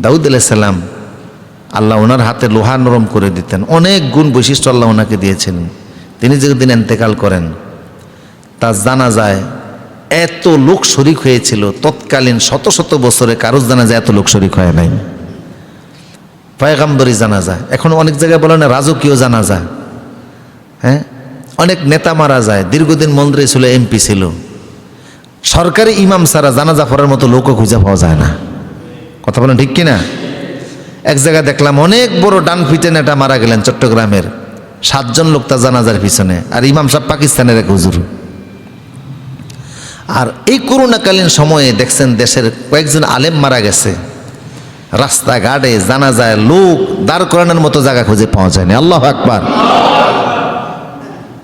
দাউদ আলাইহিস সালাম আল্লাহ ওনার হাতে লোহা নরম করে দিতেন, অনেক গুণ বৈশিষ্ট্য আল্লাহ ওনাকে দিয়েছিলেন। তিনি যেদিন ইন্তেকাল করেন তার জানাজায় এত লোক শরিক হয়েছিল, তৎকালীন শত শত বছরে কারো জানাজায় এত লোক শরিক হয় নাই। পয়গম্বরী জানাজা, এখন অনেক জায়গায় বলে না রাজকীয় জানাজা, হ্যাঁ, অনেক নেতা মারা যায়, দীর্ঘদিন মন্ত্রী ছিল, এমপি ছিল, সরকারি ইমাম ছাড়া জানাজা পড়ার মতো লোকও খুঁজে পাওয়া যায় না। কথা বলেন ঠিক কিনা? এক জায়গায় দেখলাম অনেক বড় ডান পিটে নেতা মারা গেলেন চট্টগ্রামের, 7 জন লোক তার জানাজার পিছনে, আর ইমাম সাহেব পাকিস্তানের এক হুজুর। আর এই করোনাকালীন সময়ে দেখছেন দেশের কয়েকজন আলেম মারা গেছে, রাস্তাঘাটে জানাজায় লোক দাঁড় করানোর মতো জায়গা খুঁজে পাওয়া যায়নি। আল্লাহু আকবার।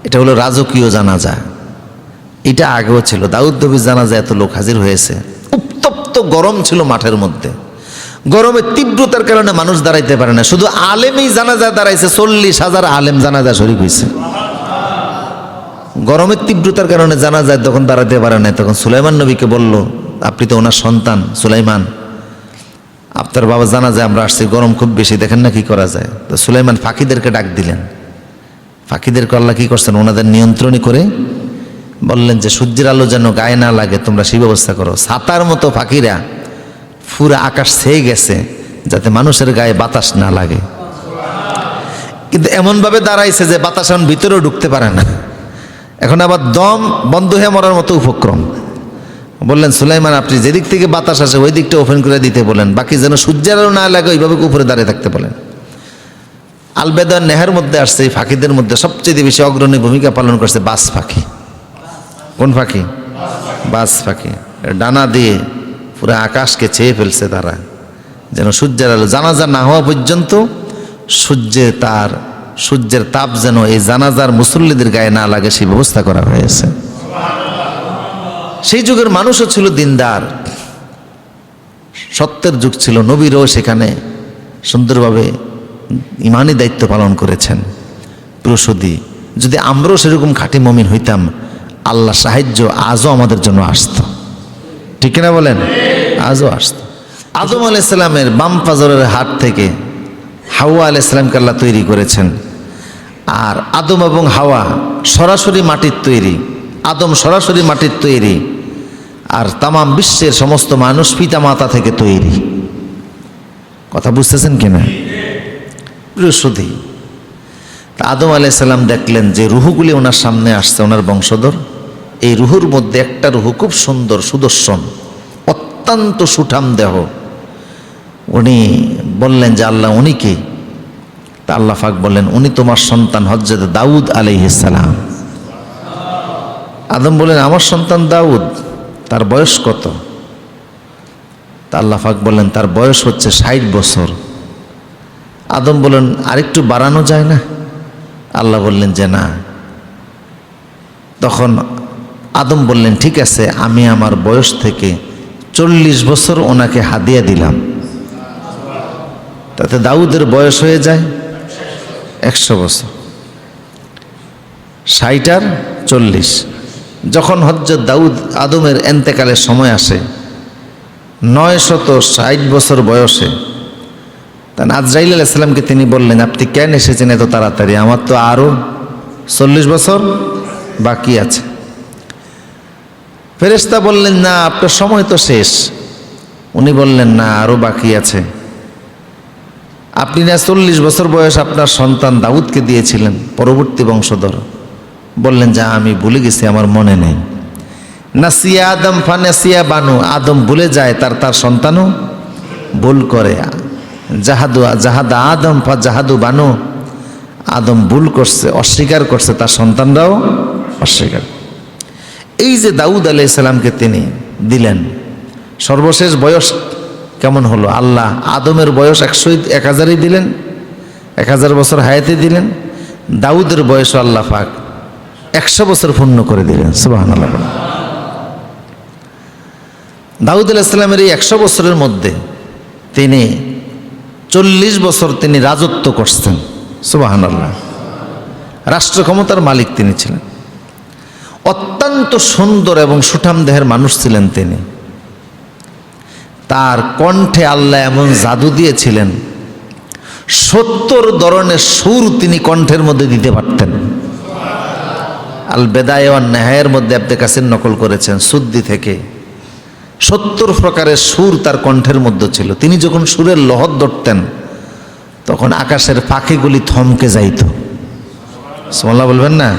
এটা হলো রাজকীয় জানাজা। এটা আগেও ছিল, দাউদ নবীর জানাজায় এত লোক হাজির হয়েছে। উত্তপ্ত গরম ছিল মাঠের মধ্যে, গরমের তীব্রতার কারণে মানুষ দাঁড়াইতে পারে না, শুধু আলেমই জানাজায় দাঁড়াইছে, 40,000 আলেম জানাজা শরীক হয়েছে। গরমের তীব্রতার কারণে জানাজায় তখন দাঁড়াতে পারে না। তখন সুলাইমান নবীকে বলল, আপনি তো ওনার সন্তান সুলাইমান, আপনার বাবা জানাজায় আমরা আসছি, গরম খুব বেশি, দেখেন না কি করা যায়। তো সুলাইমান ফাঁকিদেরকে ডাক দিলেন। ফাঁকিদেরকে আল্লাহ কি করছেন, ওনাদের নিয়ন্ত্রণই করে বললেন যে সূর্যের আলো যেন গায়ে না লাগে তোমরা সেই ব্যবস্থা করো। ছাতার মতো ফাঁকিরা পুরো আকাশ ছেয়ে গেছে যাতে মানুষের গায়ে বাতাস না লাগে, কিন্তু এমনভাবে দাঁড়াইছে যে বাতাস এখন ভিতরেও ঢুকতে পারে না। এখন আবার দম বন্ধ হয়ে মরার মতো উপক্রম। বললেন সুলাইমান আপনি যেদিক থেকে বাতাস আসে ওই দিকটা ওপেন করে দিতে বলেন, বাকি যেন সূর্যের আলো না লাগে ওইভাবে উপরে দাঁড়িয়ে থাকতে বলেন। আলবেদার নেহার মধ্যে আসছে এই ফাঁকিদের মধ্যে সবচেয়ে বেশি অগ্রণী ভূমিকা পালন করছে বাস পাখি। কোন পাখি? বাস পাখি। ডানা দিয়ে পুরো আকাশকে ছেয়ে ফেলছে তারা, যেন সূর্যের আলো জানাজা না হওয়া পর্যন্ত সূর্যের তাপ যেন এই জানাজার মুসল্লিদের গায়ে না লাগে সেই ব্যবস্থা করা হয়েছে। সেই যুগের মানুষও ছিল দিনদার, সত্যের যুগ ছিল, নবীরও সেখানে সুন্দরভাবে ইমানি দায়িত্ব পালন করেছেন। প্রসূতি যদি আমরাও সেরকম খাঁটি মুমিন হইতাম, আল্লাহ সাহায্য আজও আমাদের জন্য আসত, ঠিক কিনা বলেন? আজও আসত। আদম আলাইহিস সালামের বাম পাজরের হাত থেকে হাওয়া আলাইহিস সালামকে আল্লাহ তৈরি করেছেন। আর আদম এবং হাওয়া সরাসরি মাটির তৈরি, আদম সরাসরি মাটির তৈরি, আর তামাম বিশ্বের সমস্ত মানুষ পিতা মাতা থেকে তৈরি। কথা বুঝতেছেন কিনা? বৃহস্পতি আদম আলাইহিস সালাম দেখলেন যে রুহগুলি ওনার সামনে আসছে, ওনার বংশধর। এই রুহুর মধ্যে একটা রুহু খুব সুন্দর, সুদর্শন, অত্যন্ত সুঠাম দেহ। উনি বললেন যে আল্লাহ উনি কে? তা আল্লাহ পাক বললেন উনি তোমার সন্তান হযরত দাউদ আলাইহিস সালাম। আদম বললেন আমার সন্তান দাউদ, তার বয়স কত? তা আল্লাহ পাক বললেন তার বয়স হচ্ছে 60 বছর। আদম বললেন আরেকটু বাড়ানো যায় না? আল্লাহ বললেন যে না। তখন আদম বললেন ঠিক আছে, আমি আমার বয়স থেকে 40 বছর ওনাকে হাদিয়া দিলাম, তাতে দাউদের বয়স হয়ে যায় 100 বছর। 60 আর 40। যখন হযরত দাউদ আদমের এন্তেকালের সময় আসে 960 বছর বয়সে, তখন আজরাইল আলাইহিস সালামকে তিনি বললেন আপনি কেন এসেছেন এত তাড়াতাড়ি, আমার তো আরও 40 বছর বাকি আছে। ফেরেশতা বললেন না আপনার সময় তো শেষ। উনি বললেন না আরও বাকি আছে। আপনি না 40 বছর বয়স আপনার সন্তান দাউদকে দিয়েছিলেন, পরবর্তী বংশধর। বললেন যা আমি ভুলে গেছি, আমার মনে নেই। নাসিয়া আদম ফানাসিয়া বানু, আদম ভুলে যায়, তার সন্তানও ভুল করে। জাহাদা আদম ফা জাহাদু বানু, আদম ভুল করছে, অস্বীকার করছে, তার সন্তানরাও অস্বীকার। এই যে দাউদ আলাইহিস সালামকে তিনি দিলেন, সর্বশেষ বয়স কেমন হলো? আল্লাহ আদমের বয়স 1000ই দিলেন, 1000 বছর হায়াতে দিলেন। দাউদের বয়স আল্লাহ পাক 100 বছর পূর্ণ করে দিলেন। সুবহানাল্লাহ। দাউদ আলাইহিস সালামের এই 100 বছরের মধ্যে তিনি 40 বছর তিনি রাজত্ব করছেন। সুবহানাল্লাহ। রাষ্ট্র ক্ষমতার মালিক তিনি ছিলেন। অত্যন্ত সুন্দর এবং সুঠাম দেহের মানুষ ছিলেন তিনি। তার কণ্ঠে আল্লাহ এমন জাদু দিয়েছিলেন, 70 ধরনের সুর তিনি কণ্ঠের মধ্যে দিতে পারতেন। আল বেদায়ে ওয়ান নেহায়ের মধ্যে আব্দে কাসির নকল করেছেন সুদ্দি থেকে, 70 প্রকারের সুর তার কণ্ঠের মধ্যে ছিল। তিনি যখন সুরের লহর ধরতেন তখন আকাশের পাখিগুলি থমকে যাইত। সুবহানাল্লাহ বলবেন না?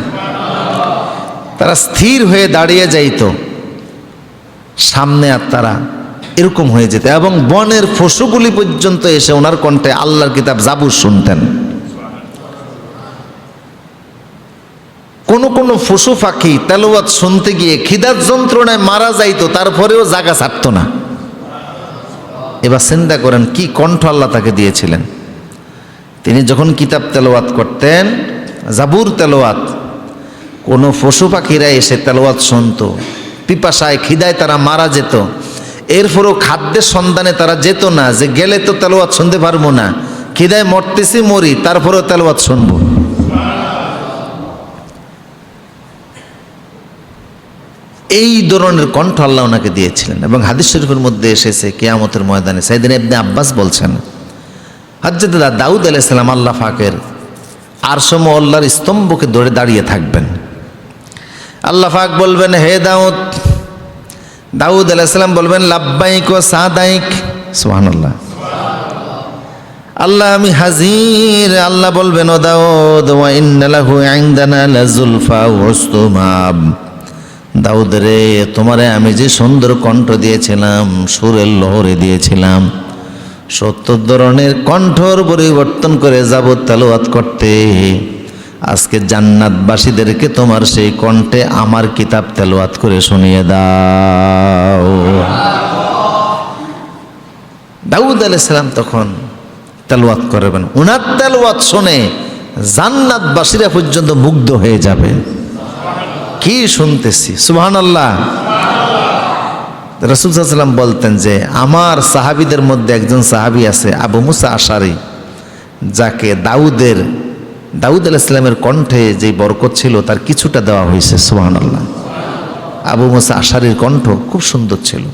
তারা স্থির হয়ে দাঁড়িয়ে যাইত সামনে, আর তারা এরকম হয়ে যেত, এবং বনের পশুগুলি পর্যন্ত এসে ওনার কণ্ঠে আল্লাহর কিতাব জাবুর শুনতেন। কোন কোন পশু পাখি তেলাওয়াত শুনতে গিয়ে খিদার যন্ত্রণায় মারা যাইতো, তারপরেও জায়গা ছাড়তো না। এবার চিন্তা করেন কি কণ্ঠ আল্লাহ তাকে দিয়েছিলেন। তিনি যখন কিতাব তেলাওয়াত করতেন, জাবুর তেলাওয়াত, কোনো পশু পাখিরা এসে তেলাওয়াত শুনতো, পিপাসায় খিদায় তারা মারা যেত, এরপরও খাদ্যের সন্ধানে তারা যেত না যে গেলে তো তেলাওয়াত শুনতে পারবো না, খিদায় মরতেছি মরি, তারপরেও তেলাওয়াত শুনবো। এই ধরনের কণ্ঠ আল্লাহ ওনাকে দিয়েছিলেন। এবং হাদিস শরীফের মধ্যে এসেছে কিয়ামতের ময়দানে সাইয়েদনা ইবনে আব্বাস বলছেন, হযরত দাউদ আলাইহিস সালাম আল্লাহ পাকের আরশ আল্লাহর স্তম্ভকে ধরে দাঁড়িয়ে থাকবেন। আল্লাহ পাক বলবেন, হে দাউদ। দাউদ আলাইহিস সালাম বলবেন, লাব্বাইক ওয়া সাদাইক। সুবহানাল্লাহ। আল্লাহ আমি হাজির। আল্লাহ বলবেন, ও দাউদ, ওয়া ইন্না লাহু ইনদানা লাযুলফা ওয়া উসতুমাব। দাউদ রে, তোমারে আমি যে সুন্দর কণ্ঠ দিয়েছিলাম, সুরের লহরে দিয়েছিলাম, 70 ধরনের কণ্ঠর পরিবর্তন করে যাব তেলাওয়াত করতে। আজকে জান্নাতবাসীদেরকে তোমার সেই কণ্ঠে আমার কিতাব তেলাওয়াত করে শুনিয়ে দাও। দাউদ আলাইহিস সালাম তখন তেলাওয়াত করবেন, উনার তেলাওয়াত শুনে জান্নাতবাসীরা পর্যন্ত মুগ্ধ হয়ে যাবে। কি শুনতেছি! সুবহানাল্লাহ। রাসূল সাল্লাল্লাহু আলাইহি ওয়াসাল্লাম বলতেন যে আমার সাহাবীদের মধ্যে একজন সাহাবী আছে আবু মুসা আশারী, যাকে দাউদ আলাইহিস সালামের কণ্ঠে যে বরকত ছিল তার কিছুটা দেওয়া হয়েছে। সুবহানাল্লাহ। আবু মুসা আশারীর কণ্ঠ খুব সুন্দর ছিল।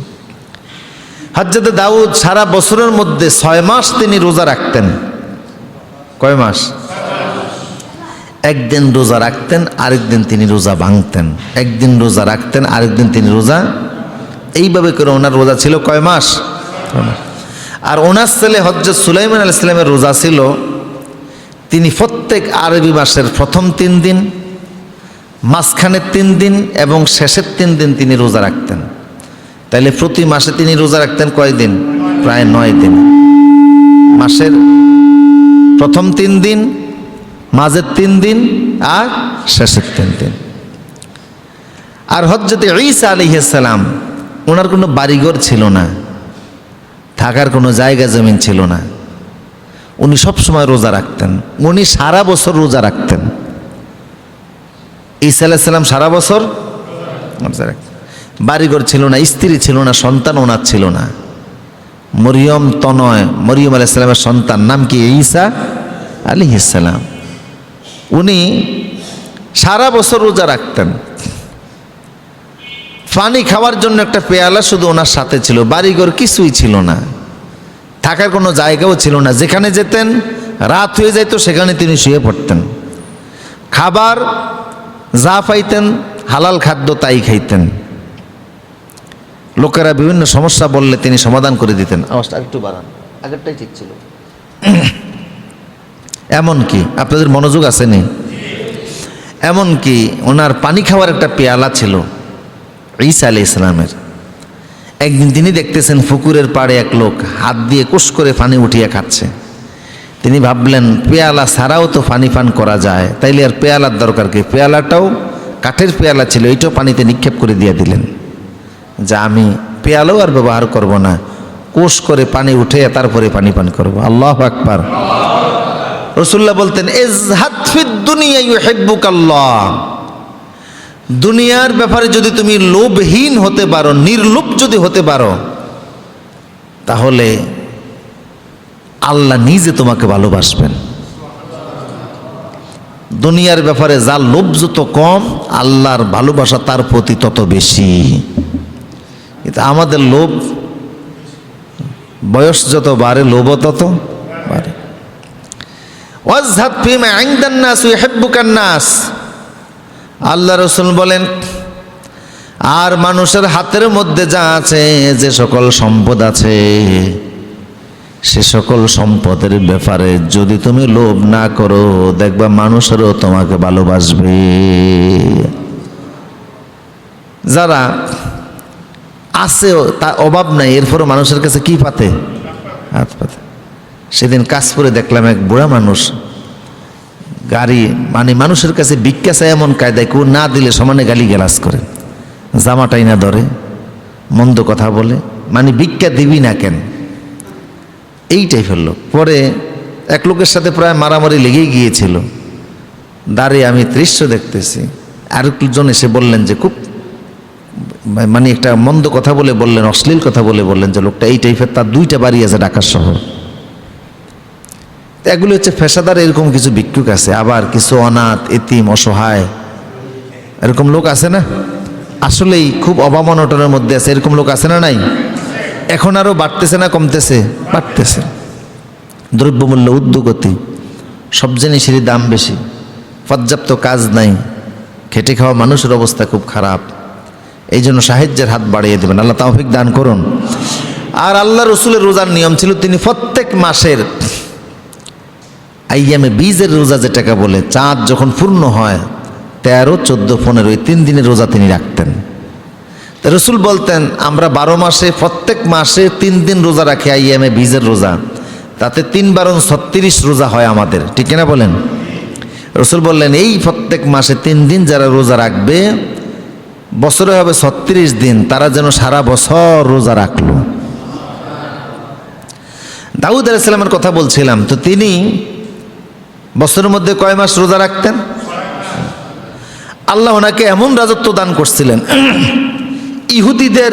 হযরত দাউদ সারা বছরের মধ্যে 6 মাস তিনি রোজা রাখতেন। কয় মাস? একদিন রোজা রাখতেন, আরেকদিন তিনি রোজা ভাঙতেন। একদিন রোজা রাখতেন, আরেকদিন তিনি রোজা, এইভাবে করে ওনার রোজা ছিল কয় মাস? আর ওনার ছেলে হযরত সুলাইমান আলাইহিস সালামের রোজা ছিল, তিনি প্রত্যেক আরবি মাসের প্রথম 3 দিন, মাঝখানের 3 দিন এবং শেষের 3 দিন তিনি রোজা রাখতেন। তাইলে প্রতি মাসে তিনি রোজা রাখতেন কয় দিন? প্রায় 9 দিন। মাসের প্রথম 3 দিন, মাঝের 3 দিন আর শেষের 3 দিন। আর হযরত ঈসা আলাইহিস সালাম, ওনার কোনো বাড়িঘর ছিল না, থাকার কোনো জায়গা জমিন ছিল না, উনি সব সময় রোজা রাখতেন। উনি সারা বছর রোজা রাখতেন। ঈসা আলাইহিস সালাম সারা বছর রোজা রাখতেন। বাড়িঘর ছিল না, স্ত্রী ছিল না, সন্তান ওনার ছিল না। মরিয়ম তনয়, মরিয়ম আলাইহিস সালামের সন্তান, নাম কি? ঈসা আলাইহিস সালাম। উনি সারা বছর রোজা রাখতেন। পানি খাওয়ার জন্য একটা পেয়ালা শুধু ওনার সাথে ছিল, বাড়িঘর কিছুই ছিল না, থাকার কোনো জায়গাও ছিল না। যেখানে যেতেন রাত হয়ে যাইত সেখানে তিনি শুয়ে পড়তেন। খাবার যা পাইতেন হালাল খাদ্য তাই খাইতেন। লোকেরা বিভিন্ন সমস্যা বললে তিনি সমাধান করে দিতেন। আওয়াজটা একটু বাড়ান, আগেরটাই ঠিক ছিল। এমনকি আপনাদের মনোযোগ আসেনি, এমনকি ওনার পানি খাওয়ার একটা পেয়ালা ছিল ঈসা আলাইহিস সালামের। একদিন তিনি দেখতেছেন পুকুরের পাড়ে এক লোক হাত দিয়ে কুশ করে পানি উঠিয়ে খাচ্ছে। তিনি ভাবলেন পেয়ালা ছাড়াও তো পানি পান করা যায়, তাইলে আর পেয়ালার দরকার কি? পেয়ালাটাও কাঠের পেয়ালা ছিল, এইটাও পানিতে নিক্ষেপ করে দিয়ে দিলেন, যা আমি পেয়ালাও আর ব্যবহার করব না, কুশ করে পানি উঠে তারপরে পানি পান করব। আল্লাহু আকবার। রাসূলুল্লাহ বলতেন, ইজহাদ ফিদ দুনিয়া ইউহিব্বুকাল্লাহ। দুনিয়ার ব্যাপারে যদি তুমি লোভহীন হতে পারো, নির্লোভ যদি হতে পারো, তাহলে আল্লাহ নিজে তোমাকে ভালোবাসবেন। দুনিয়ার ব্যাপারে যার লোভ যত কম, আল্লাহর ভালোবাসা তার প্রতি তত বেশি। কিন্তু আমাদের লোভ বয়স যত বাড়ে লোভ তত বাড়ে। ওয়াজহাদ ফিমা ইনদান নাস ইউহিব্বুকান নাস, আল্লাহ রাসূল বলেন, আর মানুষের হাতের মধ্যে যা আছে, যে সকল সম্পদ আছে, সে সকল সম্পদের ব্যাপারে যদি তুমি লোভ না করো, দেখবা মানুষেরও তোমাকে ভালোবাসবে। যারা আছে তা অভাব নাই, এরপরও মানুষের কাছে কি পাতে? হাত পাতে। সেদিন কাশপুরে দেখলাম এক বুড়া মানুষ গাড়ি মানে মানুষের কাছে ভিক্ষা চায় এমন কায়দায়, কেউ না দিলে সমানে গালিগালাজ করে, জামাটাই না ধরে, মন্দ কথা বলে, মানে ভিক্ষা দিবি না কেন, এইটাই ফেললো। পরে এক লোকের সাথে প্রায় মারামারি লেগেই গিয়েছিল, দাঁড়িয়ে আমি দৃশ্য দেখতেছি। আরেকজন এসে বললেন যে খুব মানে একটা মন্দ কথা বলে বললেন, অশ্লীল কথা বলে বললেন যে লোকটা এই টাইপের, তার 2টা বাড়ি আছে ঢাকার শহর। এগুলো হচ্ছে পেশাদার, এরকম কিছু ভিক্ষুক আছে, আবার কিছু অনাথ এতিম অসহায় এরকম লোক আছে না, আসলেই খুব অভাব অনটনের মধ্যে আছে, এরকম লোক আছে না নাই? এখন আরো বাড়তেছে না কমতেছে? বাড়তেছে। দ্রব্যমূল্য ঊর্ধ্বগতি, সব জিনিসেরই দাম বেশি, পর্যাপ্ত কাজ নাই, খেটে খাওয়া মানুষের অবস্থা খুব খারাপ। এই জন্য সাহায্যের হাত বাড়িয়ে দেবেন, আল্লাহ তৌফিক দান করুন। আর আল্লাহ রসুলের রোজার নিয়ম ছিল, তিনি প্রত্যেক মাসের আইয়ামে বীজের রোজা যেটাকে বলে, চাঁদ যখন পূর্ণ হয় 13, 14, 15 এই 3 দিনের রোজা তিনি রাখতেন। তা রসুল বলতেন, আমরা 12 মাসে প্রত্যেক মাসে 3 দিন রোজা রাখি, আইয়ামে বীজের রোজা, তাতে 3 বার 36 রোজা হয় আমাদের, ঠিক না বলেন? রসুল বললেন, এই প্রত্যেক মাসে 3 দিন যারা রোজা রাখবে, বছরে হবে 36 দিন, তারা যেন সারা বছর রোজা রাখলো। দাউদ আলাইহিস সালামের কথা বলছিলাম, তো তিনি বছরের মধ্যে কয় মাস রোজা রাখতেন? আল্লাহ ওনাকে এমন রাজত্ব দান করছিলেন, ইহুদিদের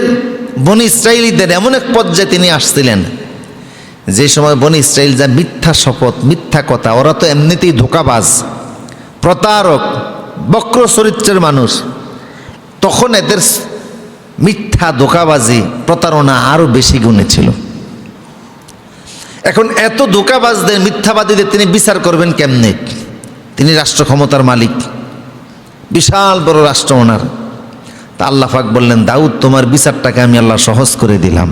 বনি ইসরাইলীদের এমন এক পর্যায়ে তিনি আসছিলেন, যে সময় বনি ইসরাইল যা মিথ্যা শপথ, মিথ্যা কথা, ওরা তো এমনিতেই ধোঁকাবাজ, প্রতারক, বক্র চরিত্রের মানুষ, তখন এদের মিথ্যা ধোঁকাবাজি প্রতারণা আরো বেশি গুণে ছিল। এখন এত ধোঁকাবাজদের, মিথ্যাবাদীদের তিনি বিচার করবেন কেমনে? তিনি রাষ্ট্র ক্ষমতার মালিক, বিশাল বড় রাষ্ট্র ওনার। তা আল্লাহ পাক বললেন, দাউদ তোমার বিচারটাকে আমি আল্লাহ সহজ করে দিলাম।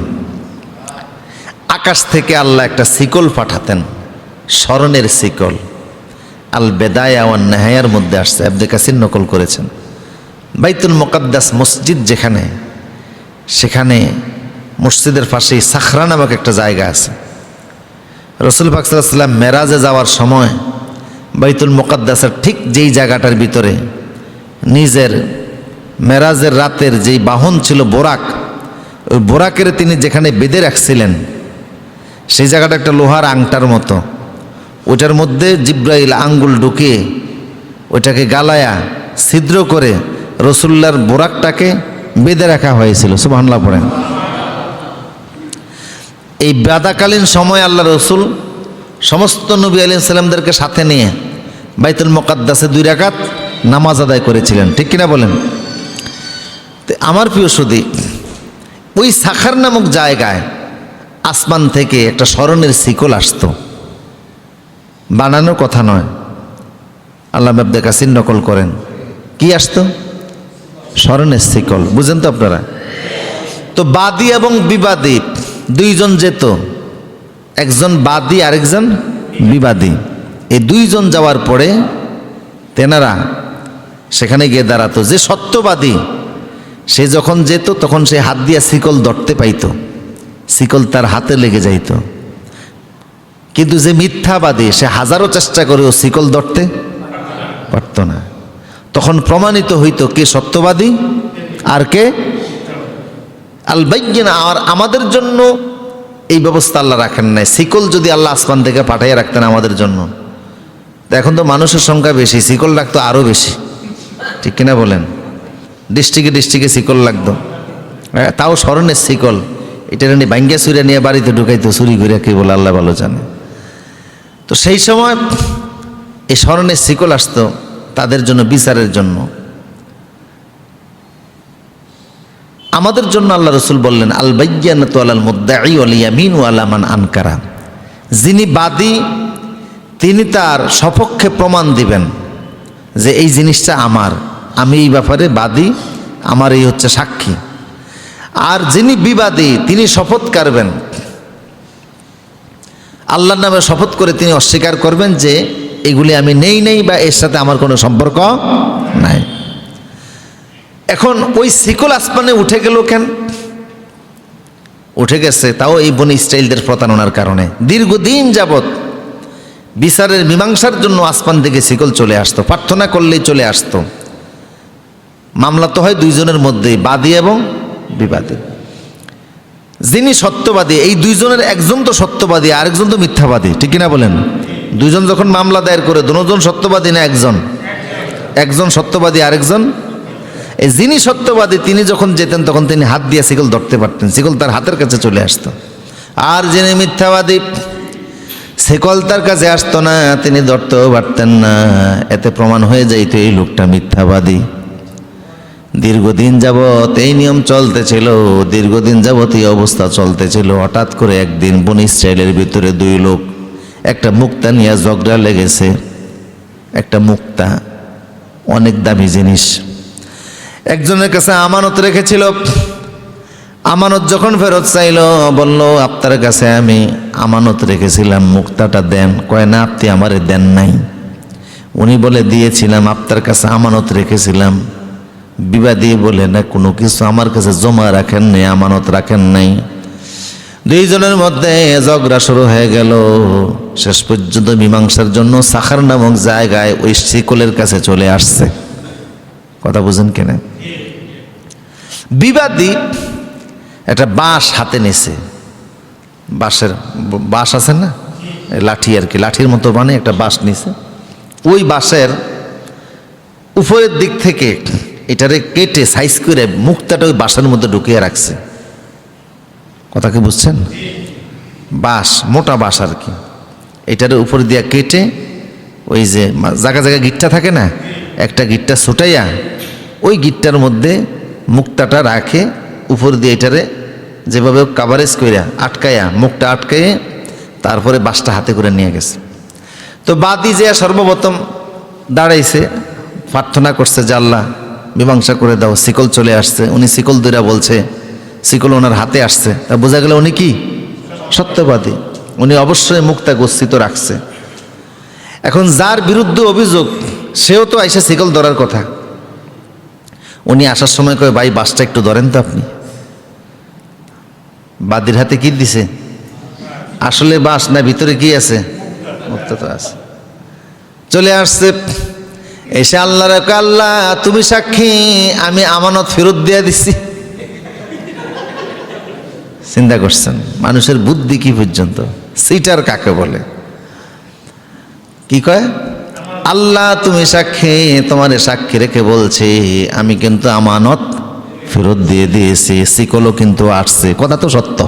আকাশ থেকে আল্লাহ একটা শিকল পাঠাতেন, স্মরণের শিকল। আল বেদায়া ওয়ান নেহায়ার মধ্যে আসছে, ইবনে কাসির নকল করেছেন। বাইতুল মুকাদ্দাস মসজিদ যেখানে, সেখানে মসজিদের পাশেই সাখরা নামক একটা জায়গা আছে। রসুল পাক সাল্লাল্লাহু আলাইহি ওয়াসাল্লাম মেরাজে যাওয়ার সময় বাইতুল মুকাদ্দাসের ঠিক যেই জায়গাটার ভিতরে নিজের মেরাজের রাতের যেই বাহন ছিল বোরাক, ওই বোরাকের তিনি যেখানে বেঁধে রাখছিলেন, সেই জায়গাটা একটা লোহার আংটার মতো, ওটার মধ্যে জিব্রাইল আঙ্গুল ঢুকিয়ে ওইটাকে গালায়া ছিদ্র করে রসুল্লাহর বোরাকটাকে বেঁধে রাখা হয়েছিল। সুবহানাল্লাহ পড়েন। এই বাদাকালীন সময় আল্লাহ রসুল সমস্ত নবী আলাইহিস সালামদেরকে সাথে নিয়ে বাইতুল মুকাদ্দাসে 2 রাকাত নামাজ আদায় করেছিলেন, ঠিক কিনা বলেন? তো আমার প্রিয় সুধী, ওই সাখার নামক জায়গায় আসমান থেকে একটা স্মরণের শিকল আসতো, বানানোর কথা নয়, আল্লাহ ইবনে কাসির নকল করেন। কি আসতো? স্মরণের শিকল। বুঝেন তো আপনারা? তো বাদী এবং বিবাদী 2 জন যেত, একজন বাদী আরেকজন বিবাদী। এই 2 জন যাওয়ার পরে তেনারা সেখানে গিয়ে দাঁড়াতো। যে সত্যবাদী সে যখন যেত, তখন সে হাত দিয়ে শিকল ধরতে পাইতো, শিকল তার হাতে লেগে যাইত। কিন্তু যে মিথ্যাবাদী, সে হাজারো চেষ্টা করেও শিকল ধরতে পারত না। তখন প্রমাণিত হইতো কে সত্যবাদী আর কে আল বাইয়িনা। আর আমাদের জন্য এই ব্যবস্থা আল্লাহ রাখেন নাই। শিকল যদি আল্লাহ আসমান থেকে পাঠিয়ে রাখতেন আমাদের জন্য, তো এখন তো মানুষের সংখ্যা বেশি, শিকল রাখতো আরও বেশি, ঠিক কিনা বলেন? ডিস্ট্রিক্টে ডিস্ট্রিক্টে শিকল লাগতো, তাও স্মরণের শিকল। এটা নিয়ে ভাঙ্গিয়া চুরিয়া নিয়ে বাড়িতে ঢুকাইতো, চুরি করিয়া কে বলে আল্লাহ ভালো জানে। তো সেই সময় এই স্মরণের শিকল আসতো তাদের জন্য, বিচারের জন্য। আমাদের জন্য আল্লাহ রসুল বললেন আল বাইয়্যানাতু আলাল মুদ্দাঈ ওয়াল ইয়ামিনু আলা মান আনকারা, যিনি বাদী তিনি তার সপক্ষে প্রমাণ দিবেন যে এই জিনিসটা আমার, আমি এই ব্যাপারে বাদী, আমার এই হচ্ছে সাক্ষী। আর যিনি বিবাদী তিনি শপথ করবেন, আল্লাহর নামে শপথ করে তিনি অস্বীকার করবেন যে এগুলি আমি নেই বা এর সাথে আমার কোনো সম্পর্ক নাই। এখন ওই শিকল আসমানে উঠে গেল কেন? উঠে গেছে তাও এই বনি ইসরাইলদের প্রতারণার কারণে। দীর্ঘদিন যাবৎ বিচারের মীমাংসার জন্য আসমান থেকে শিকল চলে আসতো, প্রার্থনা করলেই চলে আসতো। মামলা তো হয় দুইজনের মধ্যেই, বাদী এবং বিবাদী। যিনি সত্যবাদী, এই দুইজনের একজন তো সত্যবাদী, আরেকজন তো মিথ্যাবাদী, ঠিক কিনা বলেন? দুইজন যখন মামলা দায়ের করে, দুজন সত্যবাদী না একজন? একজন সত্যবাদী, আরেকজন। এই যিনি সত্যবাদী তিনি যখন যেতেন তখন তিনি হাত দিয়ে শিকল ধরতে পারতেন, শিকল তার হাতের কাছে চলে আসতো। আর যিনি মিথ্যাবাদী শিকল তার কাছে আসতো না, তিনি ধরতেও পারতেন না। এতে প্রমাণ হয়ে যাইতো এই লোকটা মিথ্যাবাদী। দীর্ঘদিন যাবৎ এই নিয়ম চলতেছিল, দীর্ঘদিন যাবৎ এই অবস্থা চলতেছিল। হঠাৎ করে একদিন বনি ইসরাইলের ভিতরে দুই লোক একটা মুক্তা নিয়ে ঝগড়া লেগেছে। একটা মুক্তা অনেক দামি জিনিস, একজনের কাছে আমানত রেখেছিল। আমানত যখন ফেরত চাইল, বলল আপনার কাছে আমি আমানত রেখেছিলাম, মুক্তাটা দেন। কয় না, আপনি আমারে দেন নাই। উনি বলে দিয়েছিলাম, আপনার কাছে আমানত রেখেছিলাম। বিবাদী বলে না, কোনো কিছু আমার কাছে জমা রাখেন নাই, আমানত রাখেন নাই। দুইজনের মধ্যে ঝগড়া শুরু হয়ে গেল। শেষ পর্যন্ত মীমাংসার জন্য সাখার নামক জায়গায় ওই শিকলের কাছে চলে আসছে। কথা বুঝেন কিনা? বিবাদী একটা বাঁশ হাতে নিছে, বাঁশের বাঁশ আছে না, লাঠি আর কি, লাঠির মতো বানিয়ে একটা বাঁশ নিছে। ওই বাঁশের উপরের দিক থেকে এটারে কেটে সাইজ করে মুক্তাটা ওই বাঁশের মধ্যে ঢুকিয়ে রাখছে। কথা কি বুঝছেন? বাঁশ, মোটা বাঁশ আর কি, এটার উপর দিয়ে কেটে ওই যে জায়গা জায়গায় গিট্টা থাকে না, একটা গিট্টা ছুটাইয়া ওই গিট্টার মধ্যে মুক্তাটা রাখে, উপর দিয়ে এটারে যেভাবে কাভারেজ কইরা আটকায়া, মুখটা আটকায়ে তারপরে বাঁশটা হাতে করে নিয়ে গেছে। তো বাদী যে সর্বপ্রথম দাঁড়াইছে, প্রার্থনা করছে যে আল্লাহ মীমাংসা করে দাও। শিকল চলে আসছে, উনি শিকল দুইরা বলছে, শিকল ওনার হাতে আসছে। তা বোঝা গেল উনি কি সত্যবাদী, উনি অবশ্যই মুক্তা গচ্ছিত রাখছে। এখন যার বিরুদ্ধে অভিযোগ সেও তো আইসা শিকল ধরার কথা। উনি আসার সময় কয়, ভাই বাসটা একটু ধরেন তো আপনি। বাদীর হাতে কি দিছে? আসলে বাস না, ভিতরে কি আছে? মুক্তা তো আছে। চলে আসছে, এসে আল্লাহ রেখে, আল্লাহ তুমি সাক্ষী, আমি আমানত ফেরত দিয়ে দিচ্ছি। চিন্তা করছেন মানুষের বুদ্ধি কি পর্যন্ত? সিটার কাকে বলে? কি কয়? আল্লাহ তুমি সাক্ষী, তোমার সাক্ষী রেখে বলছি আমি কিন্তু আমানত ফেরত দিয়ে দিয়েছি, শিকলও কিন্তু আসছে। কথা তো সত্য,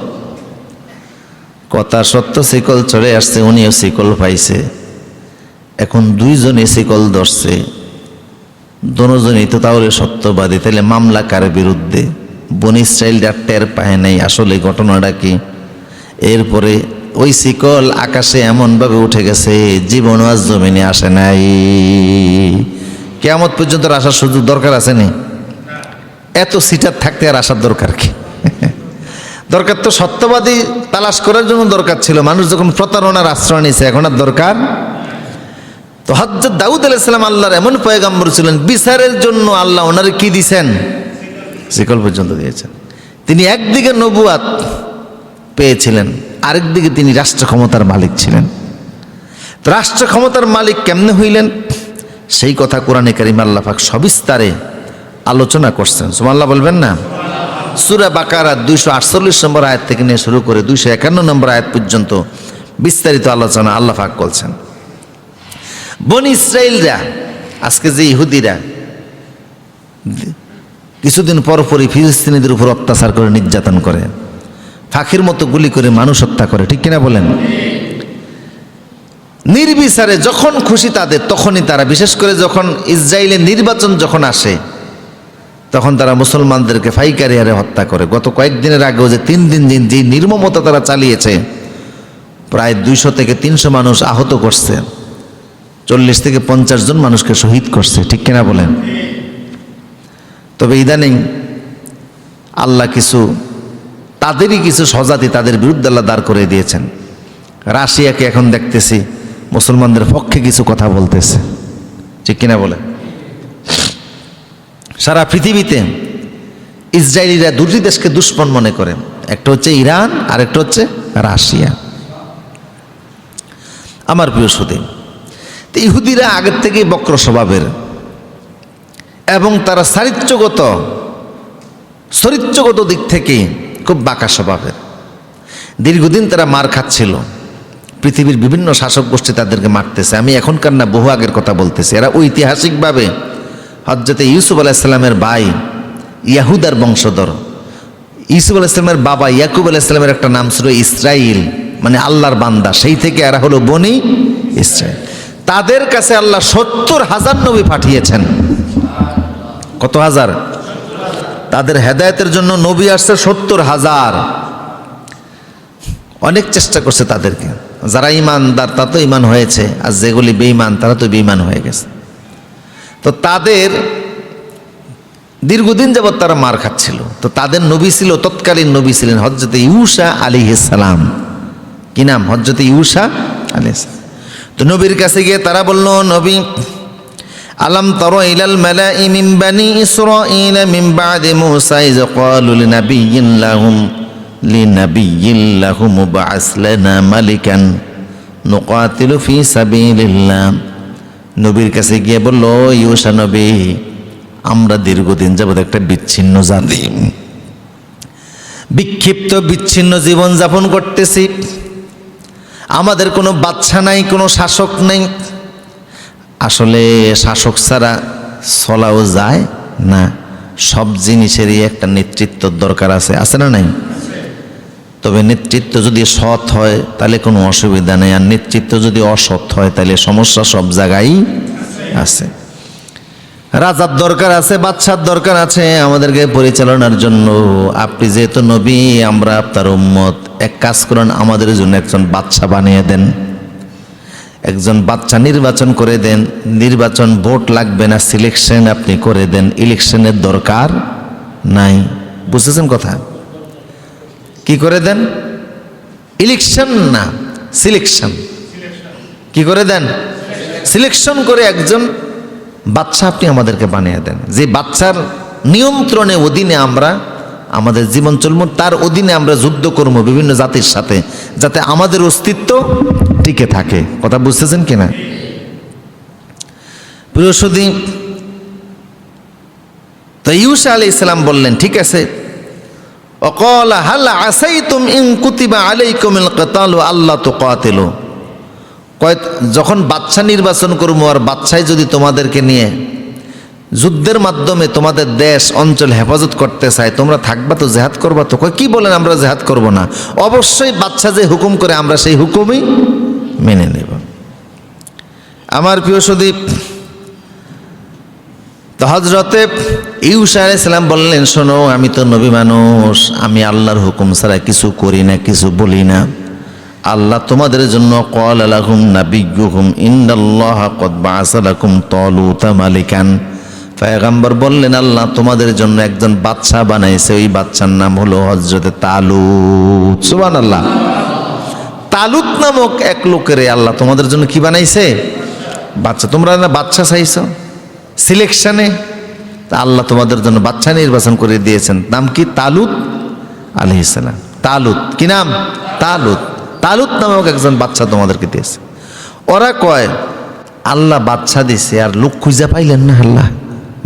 কথা সত্য, শিকল চলে আসছে, উনিও শিকল পাইছে। এখন দুইজনে শিকল ধরছে, দুজনই তো তাহলে সত্যবাদী। তাহলে মামলা কার বিরুদ্ধে? বনি ইসরাইলরা টের পায় নাই আসলে ঘটনাটা কি। এরপরে ওই শিকল আকাশে এমনভাবে উঠে গেছে, জীবন আজ জমিনে আসে নাই। কিয়ামত পর্যন্ত আসার সুযোগ দরকার আছে নি? এত সিটার থাকতে আর আসার দরকার কি? দরকার তো সত্যবাদী তালাশ করার জন্য দরকার ছিল। মানুষ যখন প্রতারণার আশ্রয় নিয়েছে, এখন আর দরকার। তো হযরত দাউদ আলাইহিস সালাম আল্লাহর এমন পয়গম্বর ছিলেন, বিচারের জন্য আল্লাহ ওনারে কি দিয়েছেন? শিকল পর্যন্ত দিয়েছেন। তিনি একদিকে নবুয়াত পেয়েছিলেন, আরেকদিকে তিনি রাষ্ট্র ক্ষমতার মালিক ছিলেন। রাষ্ট্র ক্ষমতার মালিক কেমনে হইলেন সেই কথা কোরআনে কারিমে আল্লাহ পাক সবিস্তারে আলোচনা করছেন। সুবহানাল্লাহ বলবেন না? সূরা বাকারা 248 নম্বর আয়াত থেকে নিয়ে শুরু করে 251 নম্বর আয়াত পর্যন্ত বিস্তারিত আলোচনা আল্লাহ পাক করছেন। বনি ইসরাইলরা, আজকে যে ইহুদিরা কিছুদিন পরপরই ফিলিস্তিনিদের উপর অত্যাচার করে, নির্যাতন করে, ফাঁকির মতো গুলি করে মানুষ হত্যা করে, ঠিক কিনা বলেন? নির্বিচারে যখন খুশি তাদের তখনই তারা, বিশেষ করে যখন ইসরায়েলের নির্বাচন যখন আসে তখন তারা মুসলমানদেরকে পাইকারি হারে হত্যা করে। গত কয়েকদিনের আগেও যে 3 দিন যে নির্মমতা তারা চালিয়েছে, প্রায় 200 থেকে 300 মানুষ আহত করছে, 40 থেকে 50 জন মানুষকে শহীদ করছে, ঠিক কিনা বলেন? তবে ইদানিং আল্লাহ তাদেরই কিছু স্বজাতি তাদের বিরুদ্ধে আল্লাহ দাঁড় করে দিয়েছেন। রাশিয়াকে এখন দেখতেছি মুসলমানদের পক্ষে কিছু কথা বলতেছে, ঠিক কিনা বলে? সারা পৃথিবীতে ইসরায়েলিরা 2টি দেশকে দুশ্মন মনে করে, একটা হচ্ছে ইরান আর একটা হচ্ছে রাশিয়া। আমার প্রিয় সুধী, ইহুদিরা আগের থেকেই বক্র স্বভাবের এবং তারা চরিত্রগত দিক থেকে খুব বাঁকা স্বভাবের। দীর্ঘদিন তারা মার খাচ্ছিল, পৃথিবীর বিভিন্ন শাসক গোষ্ঠী তাদেরকে মারতেছে। আমি এখনকার না, বহু আগের কথা বলতেছি। এরা ঐতিহাসিকভাবে হযরতে ইউসুফ আলাইহিস সালামের ভাই ইয়াহুদার বংশধর। ইউসুফ আলাইহিস সালামের বাবা ইয়াকুব আলাইহিস সালামের একটা নাম ছিল ইসরাইল, মানে আল্লাহর বান্দা। সেই থেকে এরা হলো বনি ইসরাইল। তাদের কাছে আল্লাহ 70,000 নবী পাঠিয়েছেন। কত হাজার? তাদের হেদায়েতের জন্য নবী আসছে 70,000। অনেক চেষ্টা করছে তাদেরকে। যারা ইমানদার তা তো ইমান হয়েছে, আর যেগুলি বেঈমান তারা তো বেঈমান হয়ে গেছে। তো তাদের দীর্ঘদিন যাবৎ তারা মার খাচ্ছিল। তো তাদের নবী ছিল, তৎকালীন নবী ছিলেন হযরতে ইউসা আলাইহিস সালাম। কি নাম? হযরতে ইউসা আলাইহিস সালাম। তো নবীর কাছে গিয়ে তারা বলল, নবী, আলাম তারা ইলাল মালাই মিন বানি ইসরাঈল মিন বাদি মূসা ইয ক্বালু লিনাবিয়্যিন লাহুম মুবআস লানা মালিকান নুকাতিলু ফি সাবিলিল্লাহ। নবীর কাছে গিয়ে বলল, ইউসা নবী, আমরা দীর্ঘদিন যাবৎ একটা বিচ্ছিন্ন জাতি, বিক্ষিপ্ত বিচ্ছিন্ন জীবন যাপন করতেছি। আমাদের কোনো বাদশা নাই, কোনো শাসক নেই। আসলে শাসক ছাড়া চলাও যায় না। সব জিনিসেরই একটা নেতৃত্বর দরকার আছে না নাই? তবে নেতৃত্ব যদি সৎ হয় তাহলে কোনো অসুবিধা নেই, আর নেতৃত্ব যদি অসৎ হয় তাহলে সমস্যা সব জায়গায় আছে। রাজার দরকার আছে, বাদশার দরকার আছে আমাদেরকে পরিচালনার জন্য। আপনি যেহেতু নবী, আমরা আপনার উম্মত, এক কাজ করেন, আমাদের জন্য একজন বাদশা বানিয়ে দেন, একজন বাদশা নির্বাচন করে দেন। নির্বাচন ভোট লাগবে না, সিলেকশন আপনি করে দেন, ইলেকশনের দরকার নাই। বুঝতেছেন কথা? কি করে দেন? ইলেকশন না, সিলেকশন। কি করে দেন? সিলেকশন করে একজন বাদশা আপনি আমাদেরকে বানিয়ে দেন, যে বাদশার নিয়ন্ত্রণে অধীনে আমরা আমাদের জীবন চলবো, তার অধীনে আমরা যুদ্ধ করবো বিভিন্ন জাতির সাথে, যাতে আমাদের অস্তিত্ব টিকে থাকে। কথা বুঝতেছেন কিনা? প্রিয় সুধী, তো ইউসা আলাইহিস সালাম বললেন, ঠিক আছে। ওয়াকালা হাল আসাইতুম ইন কুতিবা আলাইকুমুল কিতালু আল্লা তুকাতিলু। যখন বাদশা নির্বাচন করবো, আর বাদশাই যদি তোমাদেরকে নিয়ে যুদ্ধের মাধ্যমে তোমাদের দেশ অঞ্চল হেফাজত করতে চায়, তোমরা থাকবা তো, জেহাদ করবা তো? কি বলেন আমরা জেহাদ করব না? অবশ্যই বাদশা যে হুকুম করে আমরা সেই হুকুমই মেনে নেব। আমার প্রিয় সুদীপ, তো হযরতে ইউসা আলাইহিস সালাম বললেন, শোনো, আমি তো নবী মানুষ, আমি আল্লাহর হুকুম ছাড়া কিছু করি না, কিছু বলি না। আল্লাহ তোমাদের জন্য ক্বালা লাহুম নাবিয়্যুহুম ইন্নাল্লাহা ক্বাদ বা'আসা লাকুম তালুতা মালিকান। পয়গম্বর বললেন, আল্লাহ তোমাদের জন্য একজন বাদশা বানাইছে, ওই বাদশার নাম হলো হযরতে তালুত। সুবহানাল্লাহ। তালুত নামক এক লোকের আল্লাহ তোমাদের জন্য কি বানাইছে? বাদশা। তোমরা না বাদশা চাইছো সিলেকশনে, তা আল্লাহ তোমাদের জন্য বাদশা নির্বাচন করে দিয়েছেন। নাম কি? তালুত আলাইহিস সালাম। তালুত কি নাম? তালুত। তালুত নামক একজন বাদশা তোমাদেরকে দিয়েছে। ওরা কয়, আল্লাহ বাদশা দিছে আর লোক খুঁজে পাইলেন না? আল্লাহ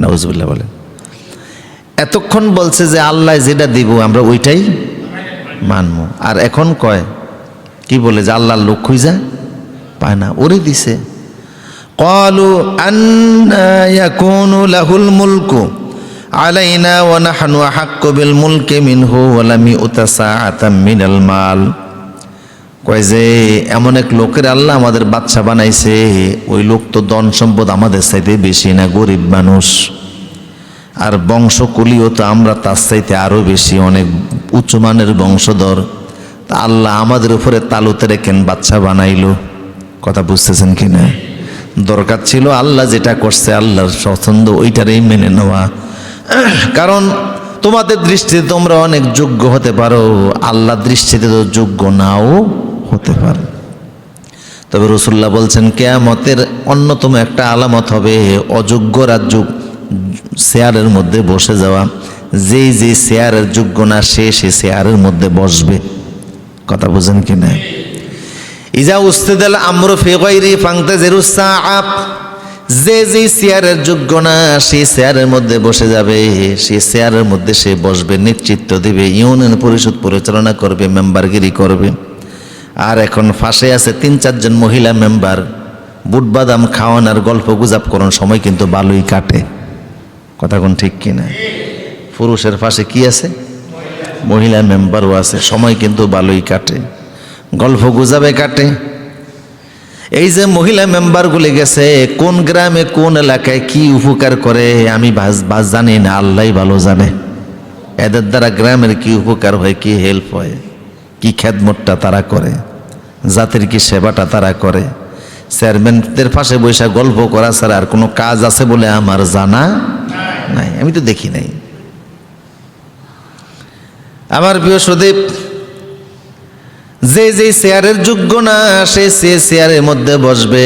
নাউজুবিল্লাহ বলেন। এতক্ষণ বলছে যে আল্লাহ যেটা দিব আমরা ওইটাই মানবো, আর এখন কয় কি বলে যে আল্লাহর লোক খুঁজা পায় না, ওরে দিছে। ক্বালু আন্না ইয়াকুনু লাহুল মুলকু আলাইনা ওয়া নাহনু আহাক্কু বিল মুলকি মিনহু ওয়া লাম ইউতা সাআতাম মিনাল মাল। কয় যে এমন এক লোকের আল্লাহ আমাদের বাদশা বানাইছে, ওই লোক তো ধন সম্পদ আমাদের চাইতে বেশি না, গরিব মানুষ। আর বংশকুলীয় তো আমরা তার চাইতে আরও বেশি, অনেক উচ্চমানের বংশধর। তা আল্লাহ আমাদের উপরে তালুতে রেখেন বাচ্চা বানাইলো। কথা বুঝতেছেন কি না? দরকার ছিল আল্লাহ যেটা করছে আল্লাহর পছন্দ ওইটারই মেনে নেওয়া। কারণ তোমাদের দৃষ্টিতে তোমরা অনেক যোগ্য হতে পারো, আল্লাহর দৃষ্টিতে তো যোগ্য নাও হতে পারে। তবে রাসূলুল্লাহ বলছেন কিয়ামতের অন্যতম একটা আলামত হবে অযোগ্যরা চেয়ারের মধ্যে বসে যাওয়া। যেই যে চেয়ারের যোগ্য না সে চেয়ারের মধ্যে বসবে। কথা বুঝেন কি না? ইজা উস্তিদাল আমরু ফি গায়রি ফান্তাজিরুস সাআ, যে যে চেয়ারের যোগ্য না সেই চেয়ারের মধ্যে বসে যাবে, সেই চেয়ারের মধ্যে সে বসবে, নেতৃত্ব দেবে, ইউনিয়ন পরিষদ পরিচালনা করবে, মেম্বারগিরি করবে। আর এখন ফাঁসে আছে ৩-৪ জন মহিলা মেম্বার, বুট বাদাম খাওয়ান আর গল্প গুজব করার সময় কিন্তু ভালোই কাটে। কথা কোন ঠিক কিনা? পুরুষের পাশে কি আছে? মহিলা মেম্বারও আছে, সময় কিন্তু ভালোই কাটে, গল্প গুজবে কাটে। এই যে মহিলা মেম্বারগুলি গেছে কোন গ্রামে কোন এলাকায় কি উপকার করে আমি জানি না, আল্লাহই ভালো জানে। এদের দ্বারা গ্রামের কি উপকার হয়, কি হেল্প হয়, কি খেদমতটা তারা করে, জাতির কি সেবাটা তারা করে। চেয়ারম্যানদের পাশে বসে গল্প করা ছাড়া আর কোনো কাজ আছে বলে আমার জানা নাই, আমি তো দেখি নাই। আমার প্রিয় সুদীপ, যে যেই চেয়ারের যোগ্য না সেই চেয়ারের মধ্যে বসবে,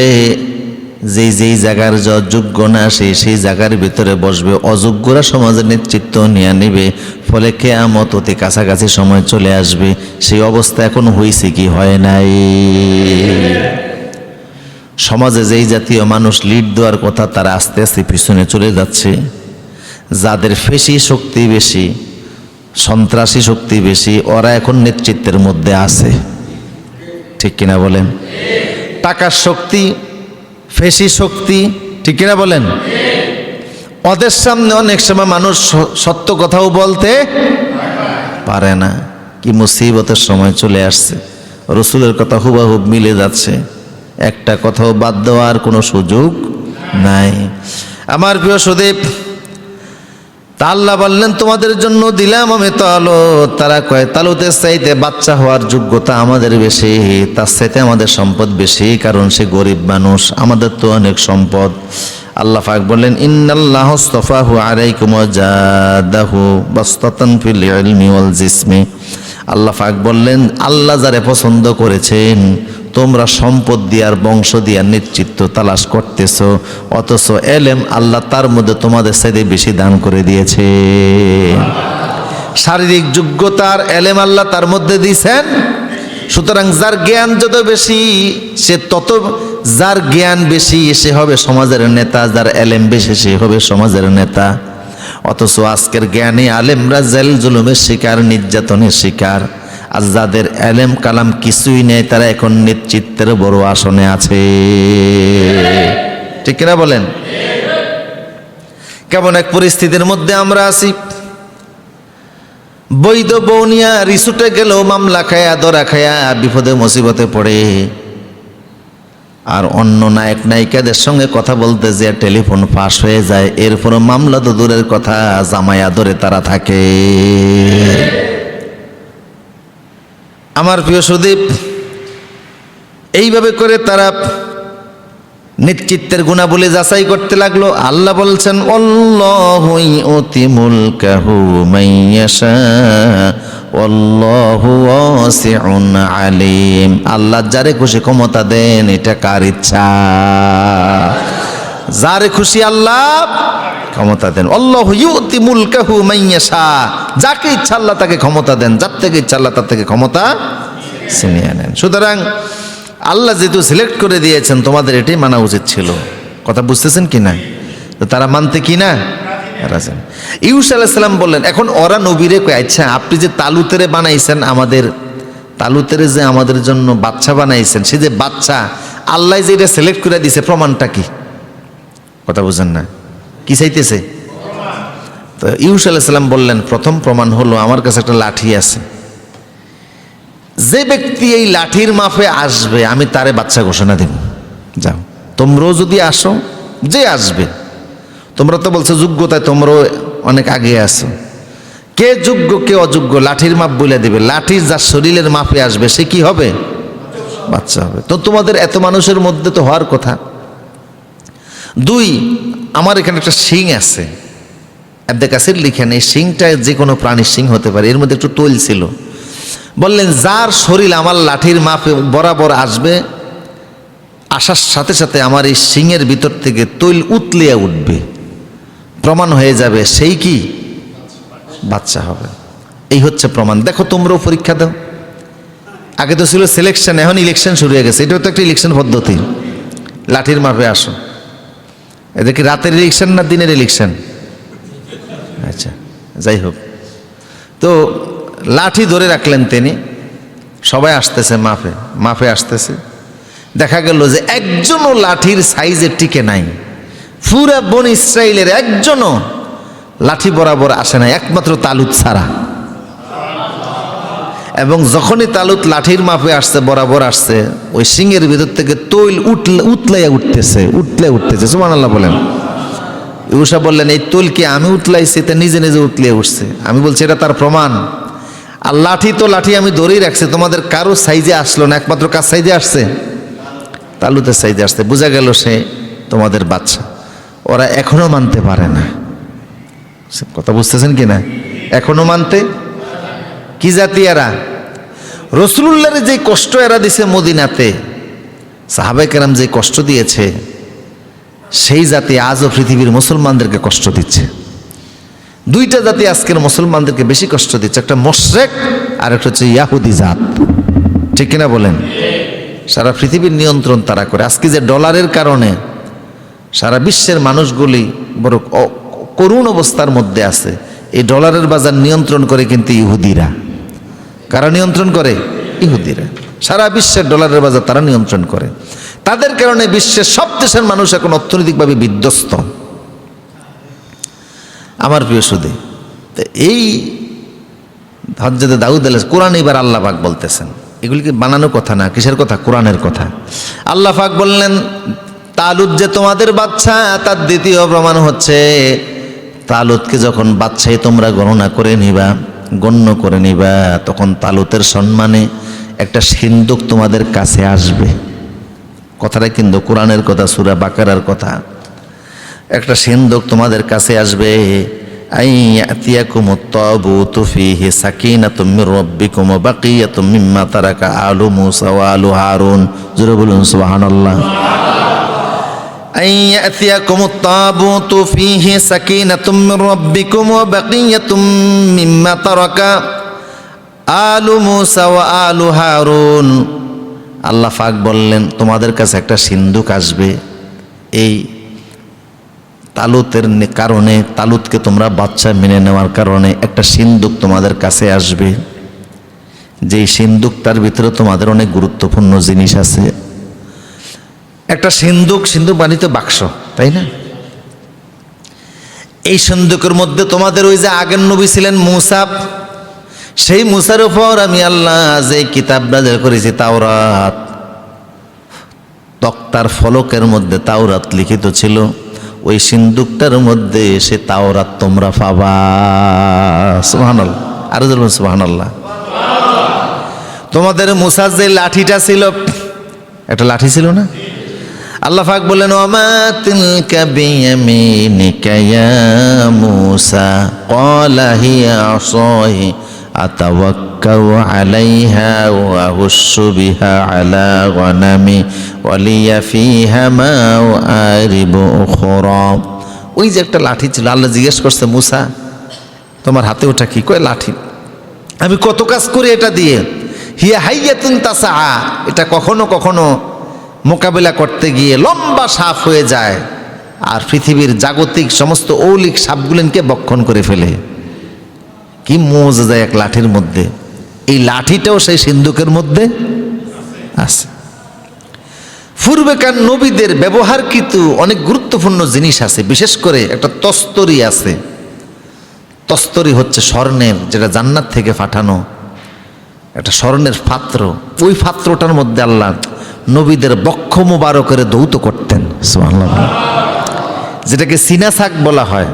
যেই জায়গার যোগ্য না সেই জায়গার ভিতরে বসবে। অযোগ্যরা সমাজের নেতৃত্ব নিয়ে নেবে, ফলে কিয়ামত অতি কাছাকাছি সময় চলে আসবে। সেই অবস্থা এখন হয়েছে কি হয় নাই? সমাজে যেই জাতীয় মানুষ লিড দেওয়ার কথা তারা আস্তে আস্তে পিছনে চলে যাচ্ছে। যাদের পেশি শক্তি বেশি, সন্ত্রাসী শক্তি বেশি, ওরা এখন নেতৃত্বের মধ্যে আছে। ঠিক কিনা বলেন? টাকার শক্তি, পেশি শক্তি, ঠিক কিনা বলেন? ওদের সামনে অনেক সময় মানুষ সত্য কথাও বলতে পারে না। কি মুসিবতের সময় চলে আসছে, রসুলের কথা হুবহুব মিলে যাচ্ছে, একটা কথাও বাদ দেওয়ার কোনো সুযোগ নাই। আমার প্রিয় সুদীপ, তা আল্লাহ বললেন তোমাদের জন্য দিলাম আমি তালুত। তারা কয় তালুতের চাইতে বাচ্চা হওয়ার যোগ্যতা আমাদের বেশি, তার চাইতে আমাদের সম্পদ বেশি, কারণ সে গরিব মানুষ, আমাদের তো অনেক সম্পদ। আল্লাহ পাক বললেন ইন্নাল্লাহু আস্তাফাহু আলাইকুম ওয়া জাদাহু বাসতাতান ফিল ইলমি ওয়াল জিসমি। আল্লাহ পাক বললেন আল্লাহ যারে পছন্দ করেছেন তোমরা সম্পদ দিয়ার বংশ দিয়ার নেতৃত্ব তালাশ করতেছো, অথচ এলেম আল্লাহ তার মধ্যে তোমাদের চাইতে বেশি দান করে দিয়েছে। শারীরিক যোগ্যতার এলেম আল্লাহ তার মধ্যে দিয়েছেন। সুতরাং যার জ্ঞান যত বেশি সে তত, যার জ্ঞান বেশি সে হবে সমাজের নেতা, যার এলেম বেশি সে হবে সমাজের নেতা। অথচ আজকের জ্ঞানী আলেমরা জেল জুলুমের শিকার, নির্যাতনের শিকার। আর যাদের এলেম কালাম কিছুই নেই তারা এখন নেতৃত্বের বড় আসনে আছে। ঠিক কিনা বলেন? কেমন এক পরিস্থিতির মধ্যে আমরা আছি। বৈধ বৌনিয়া রিসুটে গেলেও মামলা খায়া ধরা খায়া বিপদে মুসিবতে পড়ে, আর অন্য নায়ক নায়িকাদের সঙ্গে কথা বলতে যে টেলিফোন ফাঁস হয়ে যায়, এরপরও মামলা তো দূরের কথা, জামায়া ধরে তারা থাকে। আমার প্রিয় সুদীপ, এইভাবে করে তারা নেতৃত্বের গুণাবলী যাচাই করতে লাগলো। আল্লাহ বলছেন আল্লাহু ইউতি মুলকাহু মাইয়াশা আল্লাহু ওয়াসিউন আলিম। আল্লাহ যারে খুশি ক্ষমতা দেন, এটা কার ইচ্ছা? যারে খুশি আল্লাহ ক্ষমতা দেন। আল্লাহু ইউতি মুলকাহু মাইয়াশা, যাকে ইচ্ছা আল্লাহ তাকে ক্ষমতা দেন, যার থেকে ইচ্ছা আল্লাহ তার থেকে ক্ষমতা ছিনিয়ে নেন। সুতরাং আল্লাহ যেহেতু সিলেক্ট করে দিয়েছেন তোমাদের এটাই মানা উচিত ছিল। কথা বুঝতেছেন কি না? তো তারা মানতে কি না রাজি। ইউসুফ আলাইহিস সালাম বললেন, এখন ওরা নবীরে কয় আচ্ছা আপনি যে তালুতেরে বানাইছেন, আমাদের তালুতেরে যে আমাদের জন্য বাচ্চা বানাইছেন, সে যে বাচ্চা আল্লাহ যে এটা সিলেক্ট করে দিয়েছে, প্রমাণটা কি? কথা বুঝেন না? কি চাইতেছে? তো ইউসুফ আলাইহিস সালাম বললেন প্রথম প্রমাণ হলো আমার কাছে একটা লাঠি আছে, যে ব্যক্তি এই লাঠির মাপে আসবে আমি তারে বাচ্চা ঘোষণা দেব। যাও তোমরাও যদি আসো, যে আসবে, তোমরা তো বলছো যোগ্যতায় তোমরাও অনেক আগে আছো, কে যোগ্য কে অযোগ্য লাঠির মাপ বলে দেবে। লাঠির যার শরীরের মাপে আসবে সে কি হবে? বাচ্চা হবে। তো তোমাদের এত মানুষের মধ্যে তো হওয়ার কথা। 2, আমার এখানে একটা শিং আছে, ইবনে কাসির লিখেন এই শিংটা যে কোনো প্রাণীর শিং হতে পারে, এর মধ্যে একটু তৈল ছিল। বললেন যার শরীর আমার লাঠির মাপে বরাবর আসবে, আসার সাথে সাথে আমার এই শিংয়ের ভিতর থেকে তৈল উতলিয়ে উঠবে, প্রমাণ হয়ে যাবে সেই কি বাচ্চা হবে। এই হচ্ছে প্রমাণ। দেখো তোমরাও পরীক্ষা দাও। আগে তো ছিল সিলেকশন, এখন ইলেকশন শুরু হয়ে গেছে। এটাও তো একটা ইলেকশন পদ্ধতি। লাঠির মাপে আসো, এটা কি রাতের ইলেকশন না দিনের ইলেকশন? আচ্ছা, যাই হোক, তো লাঠি ধরে রাখলেন তিনি, সবাই আসতেছে মাপে মাপে আসতেছে। দেখা গেল যে একজনও লাঠির সাইজে টিকে নাই, পুরা বনি ইসরাইলের একজনও লাঠি বরাবর আসে নাই, একমাত্র তালুত ছাড়া। এবং যখনই তালুত লাঠির মাপে আসছে, বরাবর আসছে, ওই সিংহের ভিতর থেকে তৈল উতলে উঠতেছে। সুবহানাল্লাহ বলেন। ইউসা বললেন এই তৈল কি আমি উতলাইছি? তা নিজে নিজে উতলিয়ে উঠছে। আমি বলছি এটা তার প্রমাণ। আর লাঠি তো লাঠি আমি ধরেই রাখছি, তোমাদের কারো সাইজে আসলো না, একমাত্র কার সাইজে আসছে? তালুতের সাইজে আসছে। বোঝা গেল সে তোমাদের বাচ্চা। ওরা এখনো মানতে পারে না। কথা বুঝতেছেন কি না? এখনো মানতে, কি জাতি এরা? রাসূলুল্লাহর যে কষ্ট এরা দিছে মদিনাতে, সাহাবায়ে কেরাম যে কষ্ট দিয়েছে, সেই জাতি আজও পৃথিবীর মুসলমানদেরকে কষ্ট দিচ্ছে। 2টা জাতি আজকের মুসলমানদেরকে বেশি কষ্ট দিচ্ছে, একটা মুশরিক আর একটা হচ্ছে ইহুদি জাত। ঠিক কিনা বলেন? সারা পৃথিবীর নিয়ন্ত্রণ তারা করে। আজকে যে ডলারের কারণে সারা বিশ্বের মানুষগুলি বড় করুণ অবস্থার মধ্যে আছে, এই ডলারের বাজার নিয়ন্ত্রণ করে কিন্তু ইহুদিরা। কারা নিয়ন্ত্রণ করে? ইহুদিরা। সারা বিশ্বের ডলারের বাজার তারা নিয়ন্ত্রণ করে। তাদের কারণে বিশ্বের সব দেশের মানুষ এখন অর্থনৈতিকভাবে বিধ্বস্ত। আমার প্রিয় সুধী, এই হযরত দাউদ আলাইহিস কোরআন এবার আল্লাহ পাক বলতেছেন, এগুলি কি বানানো কথা না, কিসের কথা? কোরআনের কথা। আল্লাহ পাক বললেন তালুত যে তোমাদের বাচ্চা, তার দ্বিতীয় প্রমাণ হচ্ছে তালুতকে যখন বাচ্চাই তোমরা গণনা করে নিবা, গণ্য করে নিবা, তখন তালুতের সম্মানে একটা সিন্দুক তোমাদের কাছে আসবে। কথাটা কিন্তু কোরআনের কথা, সূরা বাকারার কথা। একটা সিন্দুক তোমাদের কাছে আসবে। আইয়াতিয়াকুমুত তাবুতু ফীহি সাকিনাতুম মির রাব্বিকুম ওয়া বাকিয়াতুম মিম্মা তারাকা আলু মূসা ওয়া আলু হারুন। জোরে বলুন সুবহানাল্লাহ। আইয়াতিয়াকুমুত তাবুতু ফীহি সাকিনাতুম মির রাব্বিকুম ওয়া বাকিয়াতুম মিম্মা তারাকা আলু মূসা ওয়া আলু হারুন। আল্লাহ পাক বললেন তোমাদের কাছে একটা সিন্দুক আসবে। এই তালুতের কারণে, তালুতকে তোমরা বাচ্চা মেনে নেওয়ার কারণে একটা সিন্দুক তোমাদের কাছে আসবে। যেই সিন্দুকটার ভিতরে তোমাদের অনেক গুরুত্বপূর্ণ জিনিস আছে। একটা সিন্দুক, সিন্দুক বানিত বাক্স, তাই না? এই সিন্দুকের মধ্যে তোমাদের ওই যে আগের নবী ছিলেন মূসা, সেই মূসার উপর আমি আল্লাহ যে কিতাব নাযিল করেছি তাওরাত, তক্তার ফলকের মধ্যে তাওরাত লিখিত ছিল। ওই সিন্দুকটার মধ্যে সে তাওরাত তোমরা পাবা। সুবহানাল্লাহ, আরো বলুন সুবহানাল্লাহ। তোমাদের মূসার যে লাঠিটা ছিল, একটা লাঠি ছিল না? আল্লাহ পাক বললেন ওমা তিলকা বিয়ামিনিকা ইয়া মূসা ক্বালা হিয়া আসাই আতাওয়াক্কাউ আলাইহা ওয়া আহুশু বিহা আলা গনামি ওয়া লিয়া ফীহা মাআরিবু উখরা। ওই যে একটা লাঠি ছিল, আল্লাহ জিজ্ঞেস করছে মূসা তোমার হাতে ওটা কি? কয় লাঠি। আমি কত কাজ করি এটা দিয়ে। হিয়া হাইয়াতুন তাসআ, এটা কখনো কখনো মোকাবেলা করতে গিয়ে লম্বা সাপ হয়ে যায় আর পৃথিবীর জাগতিক সমস্ত ঔলিক সাপগুলোকে বক্ষণ করে ফেলে। কি মুজিজা এক লাঠির মধ্যে! এই লাঠিটাও সেই সিন্দুকের মধ্যে আছে। পূর্বেকার নবীদের ব্যবহারকৃত অনেক গুরুত্বপূর্ণ জিনিস আছে। বিশেষ করে একটা তস্তরি আছে। তস্তরি হচ্ছে স্বর্ণের, যেটা জান্নাত থেকে পাঠানো একটা স্বর্ণের পাত্র। ওই পাত্রটার মধ্যে আল্লাহ নবীদের বক্ষ মোবারকের দৌত করতেন, সুবহানাল্লাহ, যেটাকে সিনা শাক বলা হয়।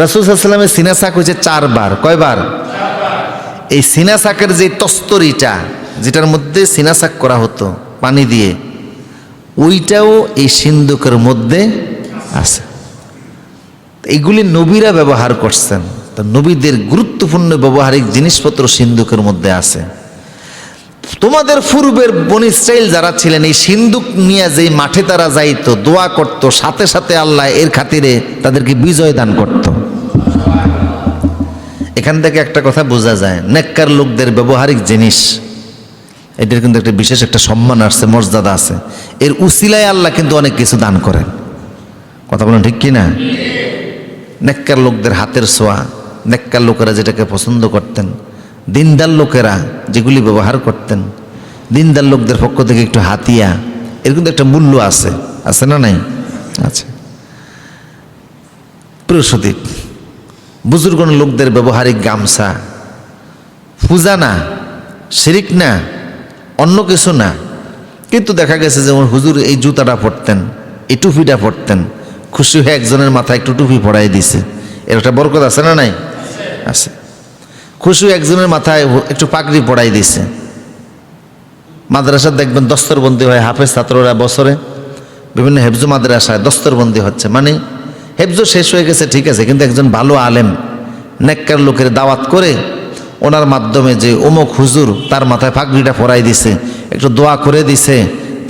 রাসূল সাল্লাল্লাহু আলাইহি ওয়াসাল্লামের সিনা শাক হয়েছে 4 বার। কয়বার? এই সিনা শাকের যে তস্তরিটা, যেটার মধ্যে সিনা শাক করা হতো পানি দিয়ে, ওইটাও এই সিন্দুকের মধ্যে আছে। এইগুলি নবীরা ব্যবহার করছেন। তো নবীদের গুরুত্বপূর্ণ ব্যবহারিক জিনিসপত্র সিন্দুকের মধ্যে আছে। তোমাদের পূর্বের বনী ইসরাইল যারা ছিলেন, এই সিন্দুক নিয়ে যেই মাঠে তারা যাইতো, দোয়া করত, সাথে সাথে আল্লাহ এর খাতিরে তাদেরকে বিজয় দান করত। এখান থেকে একটা কথা বোঝা যায়, নেককার লোকদের ব্যবহারিক জিনিস, এটার কিন্তু একটা বিশেষ একটা সম্মান আছে, মর্যাদা আছে। এর উসিলায় আল্লাহ কিন্তু অনেক কিছু দান করেন। কথা বলেন ঠিক কি না? নেককার লোকদের হাতের ছোঁয়া, নেককার লোকেরা যেটাকে পছন্দ করতেন, দিনদার লোকেরা যেগুলি ব্যবহার করতেন, দিনদার লোকদের পক্ষ থেকে একটু হাতিয়া, এর কিন্তু একটা মূল্য আছে, আছে না নাই? আছে। প্রিয় সুদীপ, বুজুর্গ লোকদের ব্যবহারিক গামছা, পূজা না, শিরিক না, অন্য কিছু না, কিন্তু দেখা গেছে যেমন হুজুর এই জুতাটা পরতেন, এই টুপিটা পরতেন, খুশি হয়ে একজনের মাথায় একটু টুপি পরাই দিছে, এর একটা বরকত আছে না নাই? আছে। খুশি হয়ে একজনের মাথায় একটু পাগড়ি পরাই দিছে। মাদ্রাসা দেখবেন দস্তরবন্দি হয়, হাফেজ ছাত্ররা বছরে বিভিন্ন হেফজু মাদ্রাসায় দস্তরবন্দি হচ্ছে, মানে হেফজু শেষ হয়ে গেছে ঠিক আছে, কিন্তু একজন ভালো আলেম নেককার লোকের দাওয়াত করে ওনার মাধ্যমে যে অমুক হুজুর তার মাথায় পাগড়িটা পরাই দিছে, একটু দোয়া করে দিছে,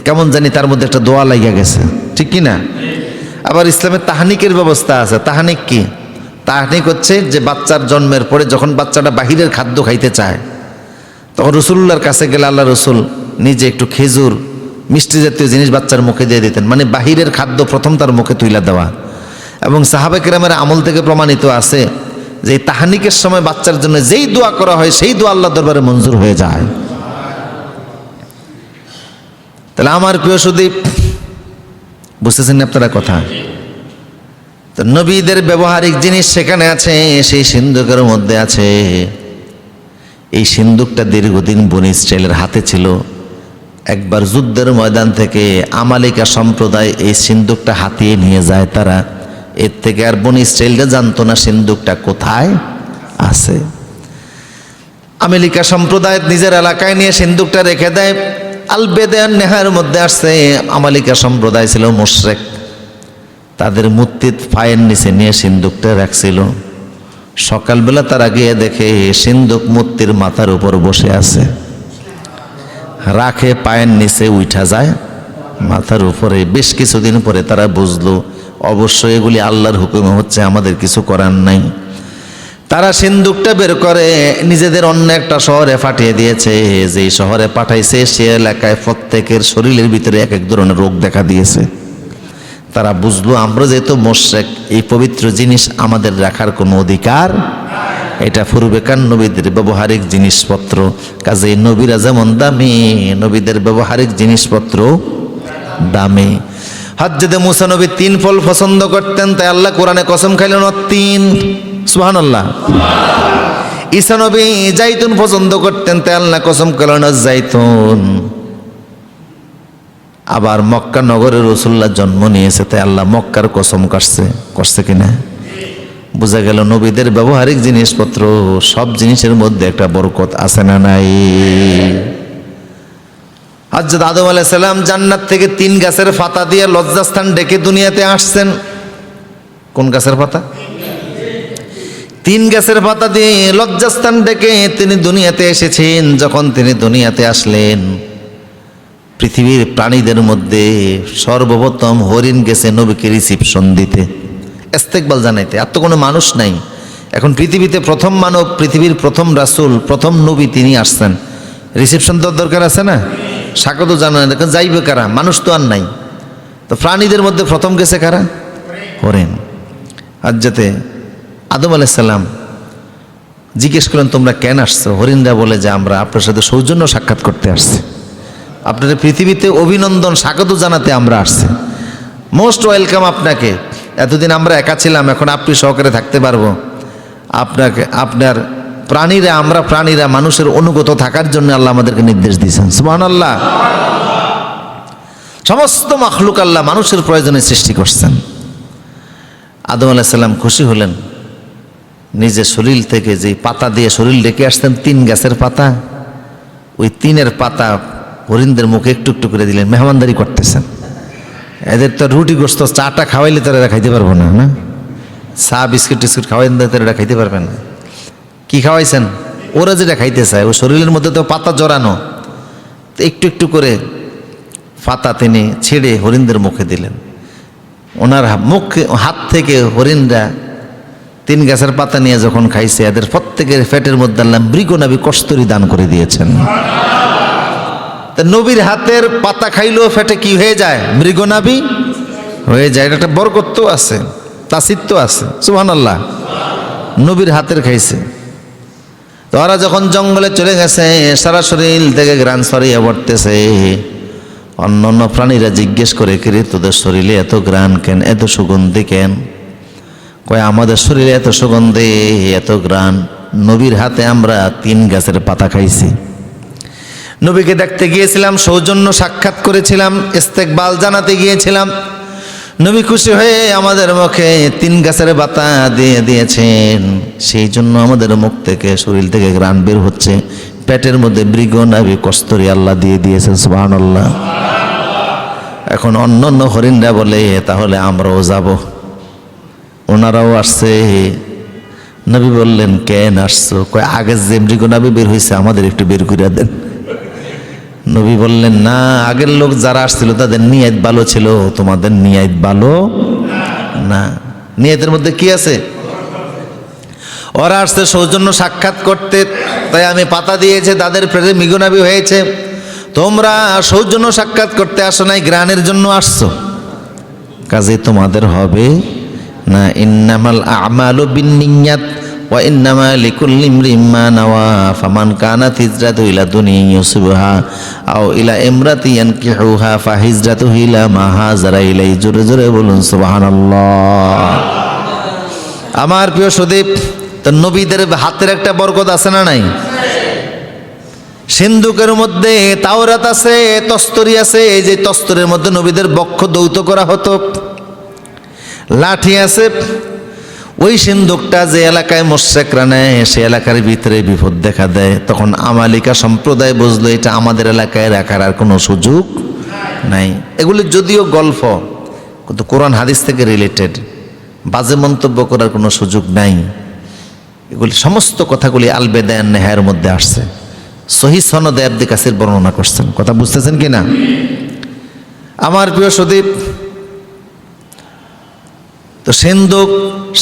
কেমন জানি তার মধ্যে একটা দোয়া লাগিয়া গেছে, ঠিক কি না? আবার ইসলামের তাহানিকের ব্যবস্থা আছে। তাহানিক কি? তাহানিক হচ্ছে যে বাচ্চার জন্মের পরে যখন বাচ্চাটা বাহিরের খাদ্য খাইতে চায়, তখন রসুল্লাহর কাছে গেলে আল্লাহ রসুল নিজে একটু খেজুর, মিষ্টি জাতীয় জিনিস বাচ্চার মুখে দিয়ে দিতেন, মানে বাহিরের খাদ্য প্রথম তার মুখে তুইলা দেওয়া। এবং সাহাবা কেরামের আমল থেকে প্রমাণিত আছে যে তাহানিকের সময় বাচ্চার জন্য যেই দোয়া করা হয় সেই দোয়া আল্লাহ দরবারে মঞ্জুর হয়ে যায়। তাহলে আমার প্রিয় সুদীপ, বুঝতেছেন আপনারা কথা? তো নবীদের ব্যবহারিক জিনিস সেখানে আছে, সেই সিন্দুকের মধ্যে আছে। এই সিন্দুকটা দীর্ঘদিন বনী ইসরাইলের হাতে ছিল। একবার যুদ্ধের ময়দান থেকে আমালিকা সম্প্রদায় এই সিন্দুকটা হাতিয়ে নিয়ে যায় তারা। এর থেকে আর বনী ইসরাইলরা জানতো না সিন্দুকটা কোথায় আছে। আমালিকা সম্প্রদায় নিজের এলাকায় নিয়ে সিন্দুকটা রেখে দেয়। আল বেদায়ান নেহার মধ্যে আসছে, আমালিকা সম্প্রদায় ছিল মুশরিক, তাদের মূর্তির পায়ের নিচে নিয়ে সিন্দুকটা রাখছিল। সকালবেলা তারা গিয়ে দেখে সিন্দুক মূর্তির মাথার উপর বসে আছে, রাখে পায়ের নিচে উঠা যায় মাথার উপরে। বেশ কিছুদিন পরে তারা বুঝলো অবশ্যই এগুলি আল্লাহর হুকুমে হচ্ছে, আমাদের কিছু করার নাই। তারা সিন্দুকটা বের করে নিজেদের অন্য একটা শহরে পাঠিয়ে দিয়েছে। যেই শহরে পাঠাইছে সে এলাকায় প্রত্যেকের শরীরের ভিতরে এক এক ধরনের রোগ দেখা দিয়েছে। তারা বুঝলো আমরা যেহেতু মুশরিক, এই পবিত্র জিনিস আমাদের রাখার কোনো অধিকার, এটা পূর্বেকার নবীদের ব্যবহারিক জিনিসপত্র। কাজে নবীরা যেমন দামি, নবীদের ব্যবহারিক জিনিসপত্র দামি। হযরতে মুসা নবী 3 ফল পছন্দ করতেন, তাই আল্লাহ কোরআনে কসম খাইলেন 3। সুবহানাল্লাহ। ঈসা নবী জাইতুন পছন্দ করতেন, তাই আল্লাহ কসম করলেন জাইতুন। আবার মক্কা নগরে রাসূলুল্লাহ জন্ম নিয়েছে, তাই আল্লাহ মক্কার কসম করছে কিনা? বোঝা গেল নবীদের ব্যবহারিক জিনিসপত্র সব জিনিসের মধ্যে একটা বরকত আছে না নাই? হযরত আদম আলাইহিস সালাম জান্নাত থেকে 3 গাছের পাতা দিয়ে লজ্জাস্থান ডেকে দুনিয়াতে আসছেন। কোন গাছের পাতা? 3 গাছের পাতা দিয়ে লজ্জাস্থান ডেকে তিনি দুনিয়াতে এসেছেন। যখন তিনি দুনিয়াতে আসলেন, পৃথিবীর প্রাণীদের মধ্যে সর্বপ্রথম হরিণ গেছে নবীকে রিসিপশন দিতে, ইস্তেকবাল জানাইতে। আর তো কোনো মানুষ নাই এখন পৃথিবীতে। প্রথম মানব, পৃথিবীর প্রথম রাসূল, প্রথম নবী তিনি আসছেন, রিসিপশন দেওয়ার দরকার আছে না? স্বাগত জানানো যাইবে কারা? মানুষ তো আর নাই। তো প্রাণীদের মধ্যে প্রথম গেছে কারা? হরিণ। আর যাতে আদম আলাইহিস সালাম জিজ্ঞেস করলেন তোমরা কেন আসছো? হরিণরা বলে যে আমরা আপনার সাথে সৌজন্য সাক্ষাৎ করতে আসছি, আপনাদের পৃথিবীতে অভিনন্দন স্বাগত জানাতে আমরা আসছি। মোস্ট ওয়েলকাম আপনাকে। এতদিন আমরা একা ছিলাম, এখন আপনি সহকারে থাকতে পারবো। আপনাকে, আপনার প্রাণীরা, আমরা প্রাণীরা মানুষের অনুগত থাকার জন্য আল্লাহ আমাদেরকে নির্দেশ দিয়েছেন। সুবহানাল্লাহ। সমস্ত মাখলুক আল্লাহ মানুষের প্রয়োজনে সৃষ্টি করছেন। আদম আলাইহিস সালাম খুশি হলেন, নিজের শরীর থেকে যে পাতা দিয়ে শরীর রেখে আসতেন, 3 গাছের পাতা, ওই 3 পাতা হরিণদের মুখে একটু একটু করে দিলেন। মেহমানদারি করতেছেন। এদের তো রুটি গোস্ত চাটা খাওয়াইলে তারা এরা খাইতে পারবো না, না? চা বিস্কুট টিস্কুট খাওয়াইলে তারা এরা খাইতে পারবে না। কি খাওয়াইছেন? ওরা যেটা খাইতে চায়, ওই শরীরের মধ্যে তো পাতা জড়ানো, তো একটু একটু করে পাতা তিনি ছেড়ে হরিণদের মুখে দিলেন। ওনার হাত থেকে হরিণরা 3 গাছের পাতা নিয়ে যখন খাইছে, এদের প্রত্যেকের পেটের মধ্যে আল্লাহ মৃগনাভি কস্তুরী দান করে দিয়েছেন। তা নবীর হাতের পাতা খাইলেও পেটে কি হয়ে যায়? মৃগনাভি হয়ে যায়। এটা একটা বরকত আছে, তাসিত্ব আছে। সুবহানাল্লাহ। নবীর হাতের খাইছে। তো ওরা যখন জঙ্গলে চলে গেছে, সারা শরীর থেকে ঘ্রাণ ছড়িয়ে পড়তেছে। অন্য অন্য প্রাণীরা জিজ্ঞেস করে, কিরে তোদের শরীরে এত ঘ্রাণ কেন, এত সুগন্ধি কেন? কয় আমাদের শরীরে এত সুগন্ধি, এত ঘ্রাণ, নবীর হাতে আমরা 3 গাছের পাতা খাইছি। নবীকে দেখতে গিয়েছিলাম, সৌজন্য সাক্ষাৎ করেছিলাম, ইস্তেকবাল জানাতে গিয়েছিলাম। নবী খুশি হয়ে আমাদের মুখে 3 গাছের পাতা দিয়ে দিয়েছেন। সেই জন্য আমাদের মুখ থেকে, শরীর থেকে ঘ্রাণ বের হচ্ছে। পেটের মধ্যে মৃগনাভি কস্তুরী আল্লাহ দিয়ে দিয়েছেন। সুবহানাল্লাহ। এখন অন্য অন্য হরিণরা বলে তাহলে আমরাও যাব। ওনারাও আসছে। নবী বললেন কেন আসছো? কয় আগের যে মৃগনাভি বের হয়েছে আমাদের একটু বের করে দেন। নবী বললেন না, আগের লোক যারা আসছিল তাদের নিয়ত ভালো ছিল, তোমাদের নিয়ত ভালো না। নিয়তের মধ্যে কি আছে? ওরা আসছে সৌজন্য সাক্ষাৎ করতে, তাই আমি পাতা দিয়েছে, তাদের পেটে মৃগনাভি হয়েছে। তোমরা সৌজন্য সাক্ষাৎ করতে আসো নাই, গ্রানের জন্য আসছো, কাজে তোমাদের হবে না। ইন্নামাল আমালু বিন্নিয়াত ওয়া ইন্নামা লিকুল্লি ইমরিইন মা নাওয়া ফামান কানাত হিজরাতুহু ইলা দুনিয়া ইউসিবুহা আও ইলা ইমরাতি ইয়ানকিহুহা ফাহিজরাতুহু ইলা মা হাজারা ইলাইহি। জোরে জোরে বলুন সুবহানাল্লাহ। আমার প্রিয় সুদীপ, তো নবীদের হাতের একটা বরকত আছে না নাই? সিন্ধুকের মধ্যে তাওরাত আছে, তস্তরি আছে। এই যে তস্তরের মধ্যে নবীদের বক্ষ দৌত করা হতো। লাঠি আছে। ওই সিন্ধুকটা যে এলাকায় মোশরিকরা নেয়, সে এলাকার ভিতরে বিপদ দেখা দেয়, তখন আমালিকা সম্প্রদায় বুঝলো এটা আমাদের এলাকায় রাখার আর কোনো সুযোগ নাই। এগুলি যদিও গল্প, কিন্তু কোরআন হাদিস থেকে রিলেটেড, বাজে মন্তব্য করার কোনো সুযোগ নাই। এগুলি সমস্ত কথাগুলি আল বেদায়ান নেহায়ের মধ্যে আসছে। সহিহ সনদে ইবনে কাসির বর্ণনা করছেন। কথা বুঝতেছেন কিনা আমার প্রিয় সুদীপ? তো সিন্ধুক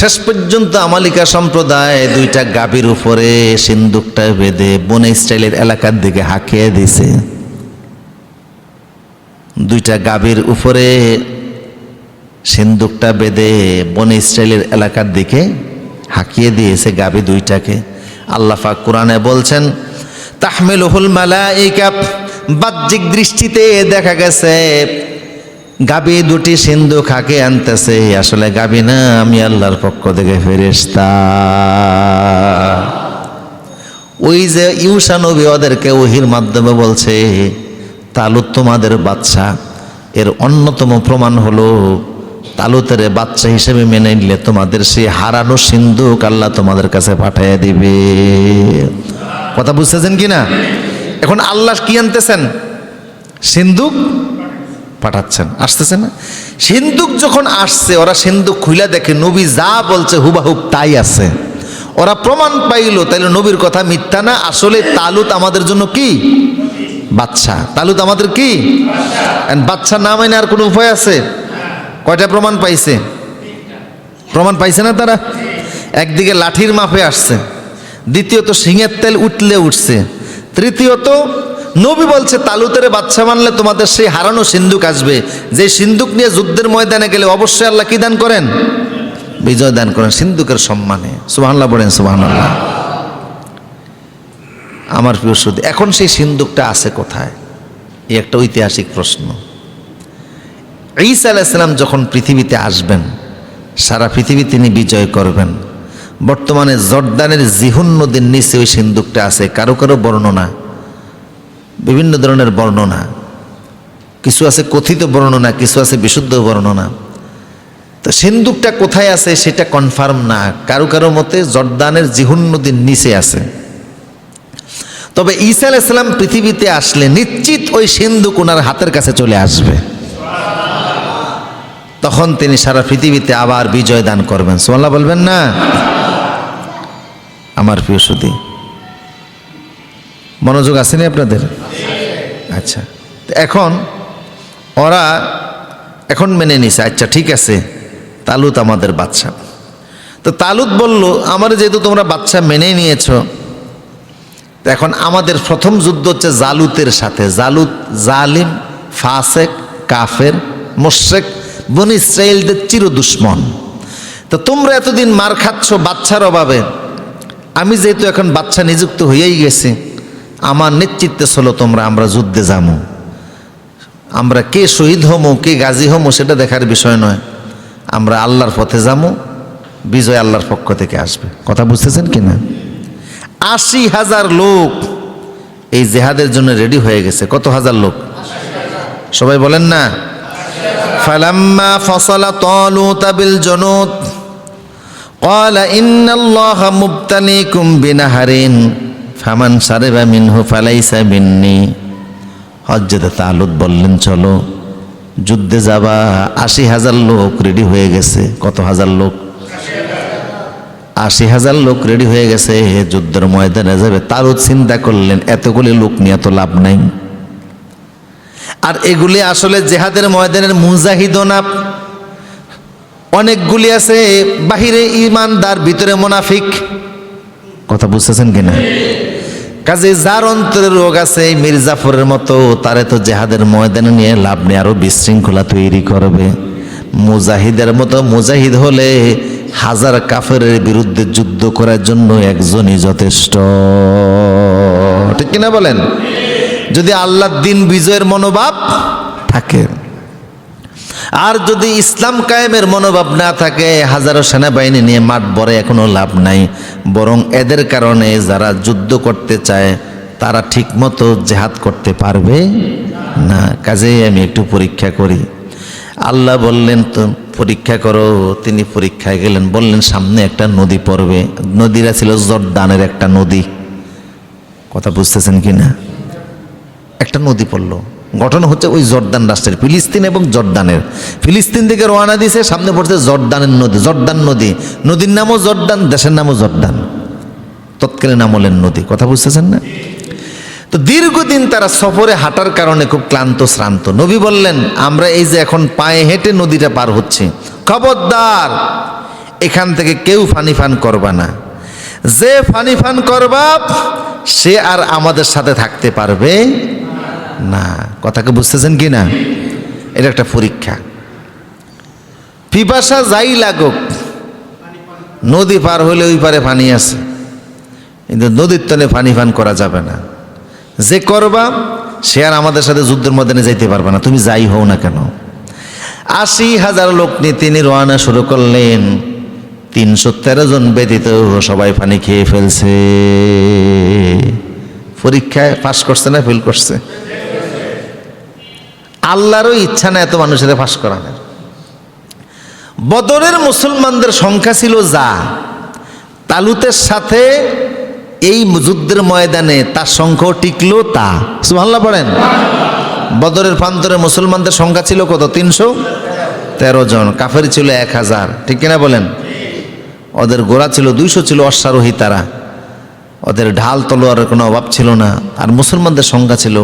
শেষ পর্যন্ত আমালিকা সম্প্রদায় 2টা গাভীর উপরে সিন্ধুকটা বেঁধে বনে ইসরায়েলের এলাকার দিকে হাঁকিয়ে দিয়েছে। 2টা গাভীর উপরে সিন্ধুকটা বেঁধে বনে ইসরায়েলের এলাকার দিকে হাঁকিয়ে দিয়েছে গাভী 2টাকে। আল্লাহ পাক কোরআনে বলছেন তাহমিলুহুল মালাইকা। বাহ্যিক দৃষ্টিতে দেখা গেছে গাভী 2টি সিন্ধুক হাঁকে আনতেছে, আসলে গাভী না, আমি আল্লাহর পক্ষ থেকে ফেরেশতা। ওই যে ইউসা নবী ওদেরকে ওহির মাধ্যমে বলছে তালুত তোমাদের বাদশা। এর অন্যতম প্রমাণ হলো তালুতের বাচ্চা হিসেবে মেনে নিলে তোমাদের সেই হারানো সিন্ধুক আল্লাহ তোমাদের কাছে পাঠিয়ে দিবে। কথা বুঝতেছেন কিনা? এখন আল্লাহ কি আনতেছেন? সিন্ধুক পাঠাচ্ছেন, আসতেছে না? সিন্ধুক যখন আসছে, ওরা সিন্ধুক খুলে দেখে নবী যা বলছে হুবাহুব তাই আছে। ওরা প্রমাণ পাইল, তাইলে নবীর কথা মিথ্যা না। আসলে তালুত আমাদের জন্য কি? বাদশা। তালুত আমাদের কি? বাদশা না মানে আর কোনো উপায় আছে? কয়টা প্রমাণ পাইছে? প্রমাণ পাইছে না তারা? একদিকে লাঠির মাপে আসছে, দ্বিতীয়ত সিংহের তেল উঠলে উঠছে, তৃতীয়ত নবী বলছে তালুতের বাদশা মানলে তোমাদের সেই হারানো সিন্ধুক আসবে, যে সিন্ধুক নিয়ে যুদ্ধের ময়দানে গেলে অবশ্যই আল্লাহ কি দান করেন? বিজয় দান করেন সিন্ধুকের সম্মানে। সুবহানাল্লাহ বলেন সুবহানাল্লাহ। আমার প্রিয় সুধী, এখন সেই সিন্ধুকটা আছে কোথায়? এই একটা ঐতিহাসিক প্রশ্ন। ঈসা আলাইহিস সালাম যখন পৃথিবীতে আসবেন, সারা পৃথিবী তিনি বিজয় করবেন। বর্তমানে জর্দানের জিহুন নদীর নিচে ওই সিন্ধুকটা আছে। কারো কারো বর্ণনা, বিভিন্ন ধরনের বর্ণনা, কিছু আছে কথিত বর্ণনা, কিছু আছে বিশুদ্ধ বর্ণনা। তো সিন্দুকটা কোথায় আছে সেটা কনফার্ম না, কারো কারো মতে জর্দানের জিহুন নদীর নিচে আছে। তবে ঈসা আলাইহিস সালাম পৃথিবীতে আসলে নিশ্চিত ওই সিন্দুক ওনার হাতের কাছে চলে আসবে, তখন তিনি সারা পৃথিবীতে আবার বিজয় দান করবেন। সুবহানাল্লাহ বলবেন না? আমার প্রিয় সুধী, মনোযোগ আসেনি আপনাদের? আচ্ছা, এখন ওরা এখন মেনে নিছে, আচ্ছা ঠিক আছে তালুত আমাদের বাদশা। তো তালুত বলল, আমার যেহেতু তোমরা বাদশা মেনে নিয়েছো, এখন আমাদের প্রথম যুদ্ধ হচ্ছে জালুতের সাথে। জালুত জালিম, ফাসেক, কাফের, মুশরিক, বনী ইসরাইলদের চির দুশ্মন। তো তোমরা এতদিন মার খাচ্ছ বাচ্চার অভাবে, আমি যেহেতু এখন বাচ্চা নিযুক্ত হয়েই গেছি, আমার নেতৃত্বে চলো তোমরা, আমরা যুদ্ধে যাবো। আমরা কে শহীদ হমো কে গাজী হমো সেটা দেখার বিষয় নয়, আমরা আল্লাহর পথে যাবো, বিজয় আল্লাহর পক্ষ থেকে আসবে। কথা বুঝতেছেন কিনা? ৮০,০০০ লোক এই জেহাদের জন্য রেডি হয়ে গেছে। কত হাজার লোক? সবাই বলেন না। ফালাম্মা ফাসালা তালুত বিল জুনুদ ক্বালা ইন্নাল্লাহা মুবতালিকুম বিনাহারিন ফামান শারিবা মিনহু ফালাইসা মিন্নি। হযরত তালুত বললেন চলো যুদ্ধে যাবা। ৮০,০০০ লোক রেডি হয়ে গেছে। কত হাজার লোক? ৮০,০০০ লোক রেডি হয়ে গেছে, যুদ্ধের ময়দানে যাবে। তালুত চিন্তা করলেন এতগুলি লোক নিয়ে তো লাভ নাই, আর এগুলি আসলে জেহাদের ময়দানের মুজাহিদও না, অনেকগুলি আছে বাহিরে ঈমানদার ভিতরে মুনাফিক। কথা বুঝতেছেন কিনা? কাজে যার অন্তরে রোগ আছে মীর জাফরের মতো, তারে তো জেহাদের ময়দানে নিয়ে লাভ নেই, আরো বিশৃঙ্খলা তৈরি করবে। মুজাহিদের মতো মুজাহিদ হলে হাজার কাফেরের বিরুদ্ধে যুদ্ধ করার জন্য একজনই যথেষ্ট। ঠিক কিনা বলেন? যদি আল্লাহর দিন বিজয়ের মনোভাব থাকে, আর যদি ইসলাম কায়েমের মনোভাব না থাকে, হাজারো সেনাবাহিনী নিয়ে মাঠ ভরে এখনো লাভ নাই। বরং এদের কারণে যারা যুদ্ধ করতে চায় তারা ঠিক মতো জেহাদ করতে পারবে না। কাজেই আমি একটু পরীক্ষা করি। আল্লাহ বললেন তো পরীক্ষা করো। তিনি পরীক্ষায় গেলেন, বললেন সামনে একটা নদী পড়বে। নদীরা ছিল জর্দানের একটা নদী। কথা বুঝতেছেন কিনা? একটা নদী পড়লো, ঘটনা হচ্ছে ওই জর্দান রাষ্ট্রের, ফিলিস্তিন এবং জর্দানের। ফিলিস্তিন থেকে রওনা দিয়েছে, সামনে পড়ছে জর্দানের নদী, জর্দান নদী। নদীর নামও জর্দান, দেশের নামও জর্দান, তৎকালীন আমলের নদী। কথা বুঝতেছেন না? তো দীর্ঘদিন তারা সফরে হাঁটার কারণে খুব ক্লান্ত শ্রান্ত। নবী বললেন আমরা এই যে এখন পায়ে হেঁটে নদীটা পার হচ্ছে, খবরদার এখান থেকে কেউ ফানি ফান করবা না। যে ফানি ফান করবা সে আর আমাদের সাথে থাকতে পারবে না। কথাকে বুঝতেছেন কি না? এটা একটা পরীক্ষা। পিপাসা যাই লাগুক, নদী পার হলে ওই পারে পানি আছে, কিন্তু নদীর তলে পানি পান করা যাবে না। যে করবা সে আর আমাদের সাথে যুদ্ধের ময়দানে যাইতে পারবে না, তুমি যাই হও না কেন। ৮০,০০০ লোক নিয়ে তিনি রওনা শুরু করলেন। ৩১৩ জন ব্যতীত সবাই পানি খেয়ে ফেলছে। পরীক্ষায় পাস করছে না ফেল করছে? আল্লাহরও ইচ্ছা না এত মানুষের পাস করানোর। বদরের মুসলমানদের সংখ্যা ছিল যা, তালুতের সাথে এই যুদ্ধের ময়দানে তার সংখ্যাও টিকলো তা। সুবহানাল্লাহ পড়েন। বদরের প্রান্তরে মুসলমানদের সংখ্যা ছিল কত? ৩১৩ জন। কাফের ছিল ১,০০০। ঠিক কিনা বলেন? ওদের ঘোড়া ছিল ২০০, ছিল অশ্বারোহী তারা। ওদের ঢাল তলোয়ারের কোনো অভাব ছিল না। আর মুসলমানদের সংখ্যা ছিল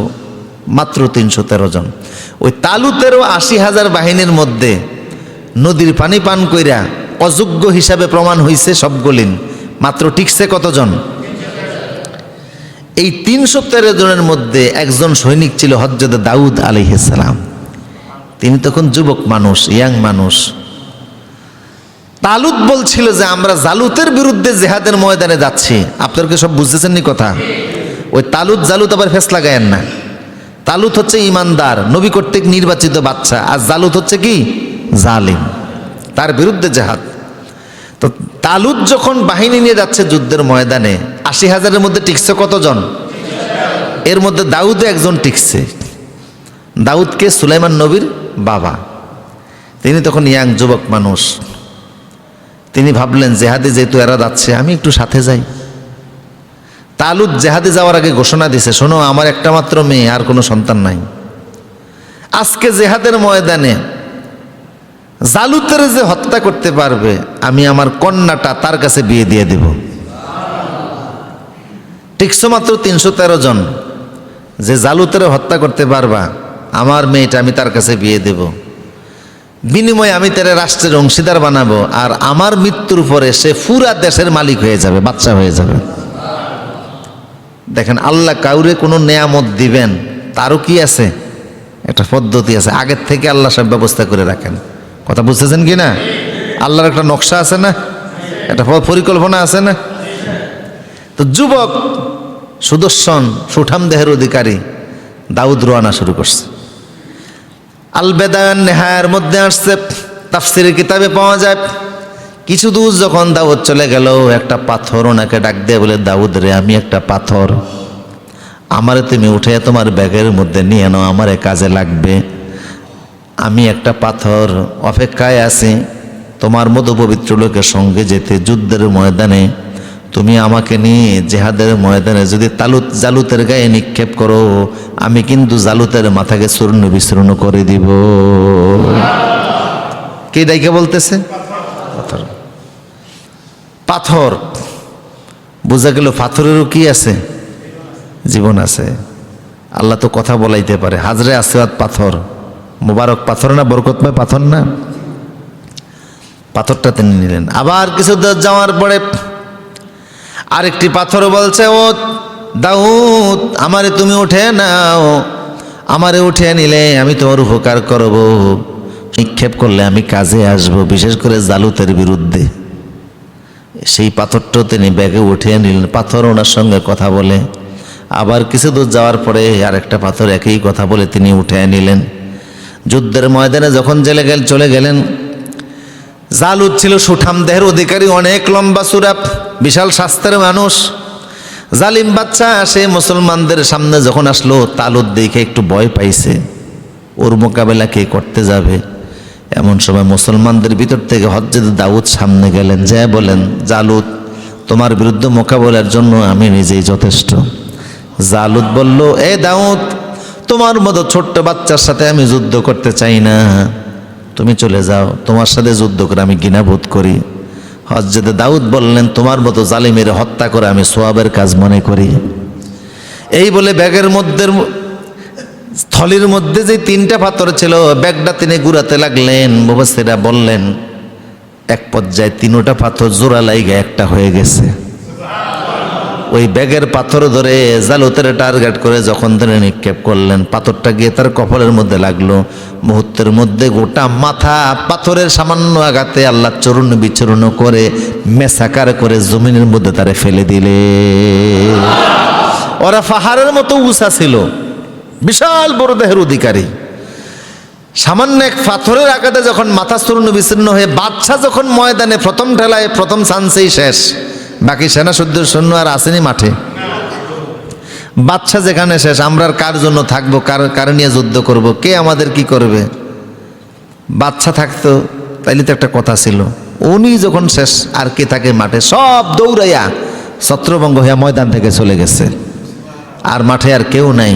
মাত্র ৩১৩ জন। ওই তালুতেরও ৮০,০০০ বাহিনীর মধ্যে নদীর পানি পান কইরা অযোগ্য হিসাবে প্রমাণ হয়েছে সবগুলি, মাত্র টিকছে কতজন? এই ৩১৩ জনের মধ্যে একজন সৈনিক ছিল হযরত দাউদ আলাইহিস সালাম। তিনি তখন যুবক মানুষ, ইয়াং মানুষ। তালুত বলছিল যে আমরা জালুতের বিরুদ্ধে জেহাদের ময়দানে যাচ্ছি। আপনাদেরকে সব বুঝতেছেন নি কথা? ওই তালুত জালুত আবার ফেস লাগায়েন না। তালুত হচ্ছে ইমানদার, নবী কর্তৃক নির্বাচিত বাচ্চা, আর জালুত হচ্ছে কি? জালিম। তার বিরুদ্ধে জেহাদ। তো তালুত যখন বাহিনী নিয়ে যাচ্ছে যুদ্ধের ময়দানে, ৮০,০০০-এর মধ্যে টিকছে কতজন? এর মধ্যে দাউদও একজন টিকছে। দাউদকে সুলাইমান নবীর বাবা। তিনি তখন ইয়াং যুবক মানুষ, তিনি ভাবলেন জেহাদে যেহেতু এরা যাচ্ছে আমি একটু সাথে যাই। তালুত জেহাদে যাওয়ার আগে ঘোষণা দিছে, শোনো আমার একটা মাত্র মেয়ে, আর কোনো সন্তান নাই। আজকে জেহাদের ময়দানে জালুতের যে হত্যা করতে পারবে আমি আমার কন্যাটা তার কাছে বিয়ে দিয়ে দেব। টিকছো মাত্র 313 জন, যে জালুতের হত্যা করতে পারবা আমার মেয়েটা আমি তার কাছে বিয়ে দেব, বিনিময়ে আমি তার রাষ্ট্রের অংশীদার বানাবো, আর আমার মৃত্যুর পরে সে পুরা দেশের মালিক হয়ে যাবে, বাচ্চা হয়ে যাবে। দেখেন আল্লাহ কাউরে কোনো নেয়ামত দিবেন তারও কি আছে, একটা পদ্ধতি আছে, আগের থেকে আল্লাহ সব ব্যবস্থা করে রাখেন। কথা বুঝতেছেন কি না? আল্লাহর একটা নকশা আছে না, একটা পরিকল্পনা আছে না। তো যুবক সুদর্শন সুঠাম দেহের অধিকারী দাউদ রওনা শুরু করছে। আল বেদায়ান নেহায়ার মধ্যে আসছে, তাফসিরের কিতাবে পাওয়া যায়, কিছু দূর যখন দাউদ চলে গেল একটা পাথর ওনাকে ডাক দিয়ে বলে, দাউদ রে আমি একটা পাথর, আমারে তুমি উঠে তোমার ব্যাগের মধ্যে নিয়ে নাও, আমারে কাজে লাগবে। আমি একটা পাথর অপেক্ষায় আছি তোমার মতো পবিত্র লোকের সঙ্গে যেতে যুদ্ধের ময়দানে। তুমি আমাকে নিয়ে জেহাদের ময়দানে যদি জালুতের গায়ে নিক্ষেপ করো, আমি কিন্তু জালুতের মাথাকে চূর্ণ বিচূর্ণ করে দিব। কে ডাইকে বলতেছে? পাথর। পাথর বোঝা গেল পাথরেরও কি আছে, জীবন আছে। আল্লাহ তো কথা বলাইতে পারে। হাজরে আসওয়াদ পাথর, মুবারক পাথর না, বরকতময় পাথর না, পাথরটা তিনি নিলেন। আবার কিছু দূর যাওয়ার পরে আরেকটি পাথর বলছে, ও দাউদ আমারে তুমি উঠে নাও, আমারে উঠে নিলে আমি তোমার উপকার করব, নিক্ষেপ করলে আমি কাজে আসব, বিশেষ করে জালুতের বিরুদ্ধে। সেই পাথরটাও তিনি ব্যাগে উঠিয়ে নিলেন। পাথর ওনার সঙ্গে কথা বলে। আবার কিছু দূর যাওয়ার পরে আরেকটা পাথর একই কথা বলে তিনি উঠে নিলেন। যুদ্ধের ময়দানে যখন চলে গেলেন, জালুত ছিল সুঠাম দেহের অধিকারী, অনেক লম্বা চূড়া, বিশাল স্বাস্থ্যের মানুষ, জালিম বাচ্চা। সে মুসলমানদের সামনে যখন আসলো, তালুত দেখে একটু ভয় পাইছে, ওর মোকাবেলা কে করতে যাবে। এমন সময় মুসলমানদের ভিতর থেকে হযরত দাউদ সামনে গেলেন, যে বলেন, জালুত তোমার বিরুদ্ধে মোকাবেলার জন্য আমি নিজেই যথেষ্ট। জালুত বলল, এ দাউদ তোমার মতো ছোট্ট বাচ্চার সাথে আমি যুদ্ধ করতে চাই না, তুমি চলে যাও, তোমার সাথে যুদ্ধ করে আমি ঘৃণা বোধ করি। হযরত দাউদ বললেন, তোমার মতো জালিমের হত্যা করে আমি সওয়াবের কাজ মনে করি। এই বলে ব্যাগের মধ্যে থলির মধ্যে যে 3টা পাথর ছিল, ব্যাগটা তিনি ঘুরাতে লাগলেন। মুফাসসিররা বললেন এক পর্যায়ে 3টা পাথর জোড়া লাইগা একটা হয়ে গেছে। ওই ব্যাগের পাথর ধরে জালুতের টার্গেট করে যখন তিনি নিক্ষেপ করলেন, পাথরটা গিয়ে তার কপালের মধ্যে লাগলো। মুহূর্তের মধ্যে গোটা মাথা পাথরের সামান্য আঘাতে আল্লাহ চূর্ণ বিচূর্ণ করে মেসাকার করে জমিনের মধ্যে তারে ফেলে দিলে। ওরা পাহাড়ের মতো উঁচা ছিল, বিশাল বড় দেহের অধিকারী। সামান্য এক পাথরের আঘাতে যখন মাথা চূর্ণ বিচূর্ণ হয়ে বাদশা যখন ময়দানে প্রথম ঠেলায় প্রথম চান্সেই শেষ, বাকি সেনা সৈন্য আর আসেনি মাঠে। বাদশা যেখানে শেষ, আমরা আর কার জন্য থাকবো, কার নিয়ে যুদ্ধ করব, কে আমাদের কি করবে? বাদশা থাকতো তাইলে তো একটা কথা ছিল। উনি যখন শেষ, আর কে থাকে মাঠে? সব দৌড়াইয়া ছত্রভঙ্গ হইয়া ময়দান থেকে চলে গেছে, আর মাঠে আর কেউ নাই।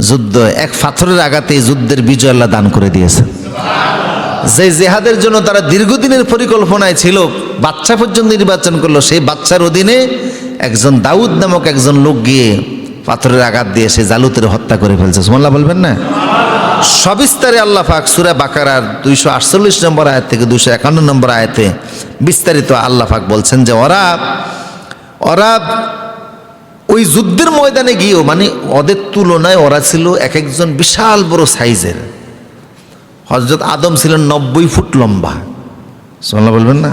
যুদ্ধ এক পাথরের আঘাতে যুদ্ধের বিজয় আল্লাহ দান করে দিয়েছে। যে জেহাদের জন্য তারা দীর্ঘদিনের পরিকল্পনায় ছিল, বাচ্চা পর্যন্ত নির্বাচন করলো, সেই বাচ্চার অধীনে একজন দাউদ নামক একজন লোক গিয়ে পাথরের আঘাত দিয়ে সে জালুতের হত্যা করে ফেলছে। সুবহানাল্লাহ বলবেন না? সবিস্তারে আল্লাহ পাক সূরা বাকারার 248 নম্বর আয়াত থেকে 251 নম্বর আয়াতে বিস্তারিত আল্লাহ পাক বলছেন যে ওরা ওই যুদ্ধের ময়দানে গিয়েও, মানে ওদের তুলনায় ওরা ছিল এক একজন বিশাল বড় সাইজের। হযরত আদম ছিলেন 90 ফুট লম্বা। সুবহানাল্লাহ বলবেন না?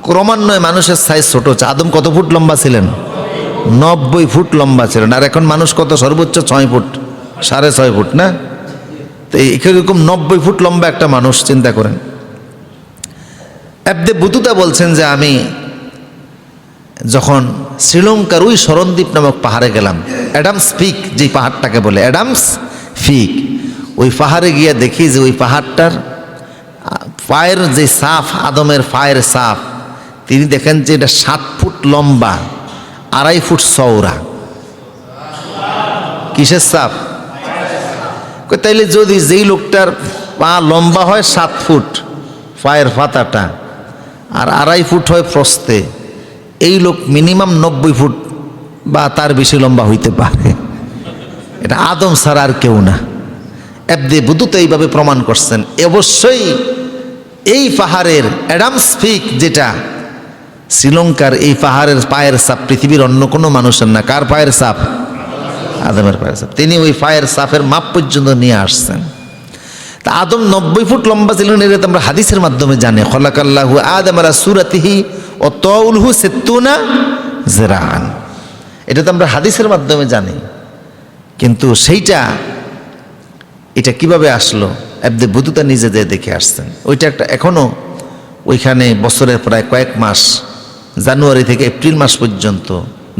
ক্রমান্বয়ে মানুষের সাইজ ছোট হচ্ছে। আদম কত ফুট লম্বা ছিলেন? 90 ফুট লম্বা ছিলেন। আর এখন মানুষ কত? সর্বোচ্চ 6 ফুট, 6.5 ফুট না? তো এরকম 90 ফুট লম্বা একটা মানুষ, চিন্তা করেন। এবদে বুতুতা বলছেন যে আমি যখন শ্রীলঙ্কার ওই শরণদ্বীপ নামক পাহাড়ে গেলাম, অ্যাডামস পিক, যে পাহাড়টাকে বলে অ্যাডামস পিক, ওই পাহাড়ে গিয়ে দেখি যে ওই পাহাড়টার পায়ের যে সাফ, আদমের পায়ের সাফ, তিনি দেখেন যে এটা 7 ফুট লম্বা, 2.5 ফুট চওড়া। কিসের সাফ? তাইলে যদি যেই লোকটার পা লম্বা হয় 7 ফুট পায়ের পাতাটা, আর 2.5 ফুট হয় প্রস্থে, এই লোক মিনিমাম 90 ফুট বা তার বেশি লম্বা হইতে পারে। এটা আদম ছাড়া আর কেউ না। এবদে বুদ্ধ এইভাবে প্রমাণ করছেন। অবশ্যই এই পাহাড়ের অ্যাডামস পিক, যেটা শ্রীলঙ্কার, এই পাহাড়ের পায়ের ছাপ পৃথিবীর অন্য কোনো মানুষের না। কার পায়ের ছাপ? আদমের পায়ের ছাপ। তিনি ওই পায়ের ছাপের মাপ পর্যন্ত নিয়ে আসছেন। তা আদম 90 ফুট লম্বা ছিলেন, এটা আমরা হাদিসের মাধ্যমে জানি। খলাকাল্লাহু আদম আলা সূরাতিহি ও তাউলহু 60 জিরাআন, এটা তো আমরা হাদিসের মাধ্যমে জানি। কিন্তু এটা কিভাবে আসলো? এবদে বুতুতা নিজে যে দেখে আসছেন। ওইটা একটা এখনো ওইখানে বছরের প্রায় কয়েক মাস, জানুয়ারি থেকে এপ্রিল মাস পর্যন্ত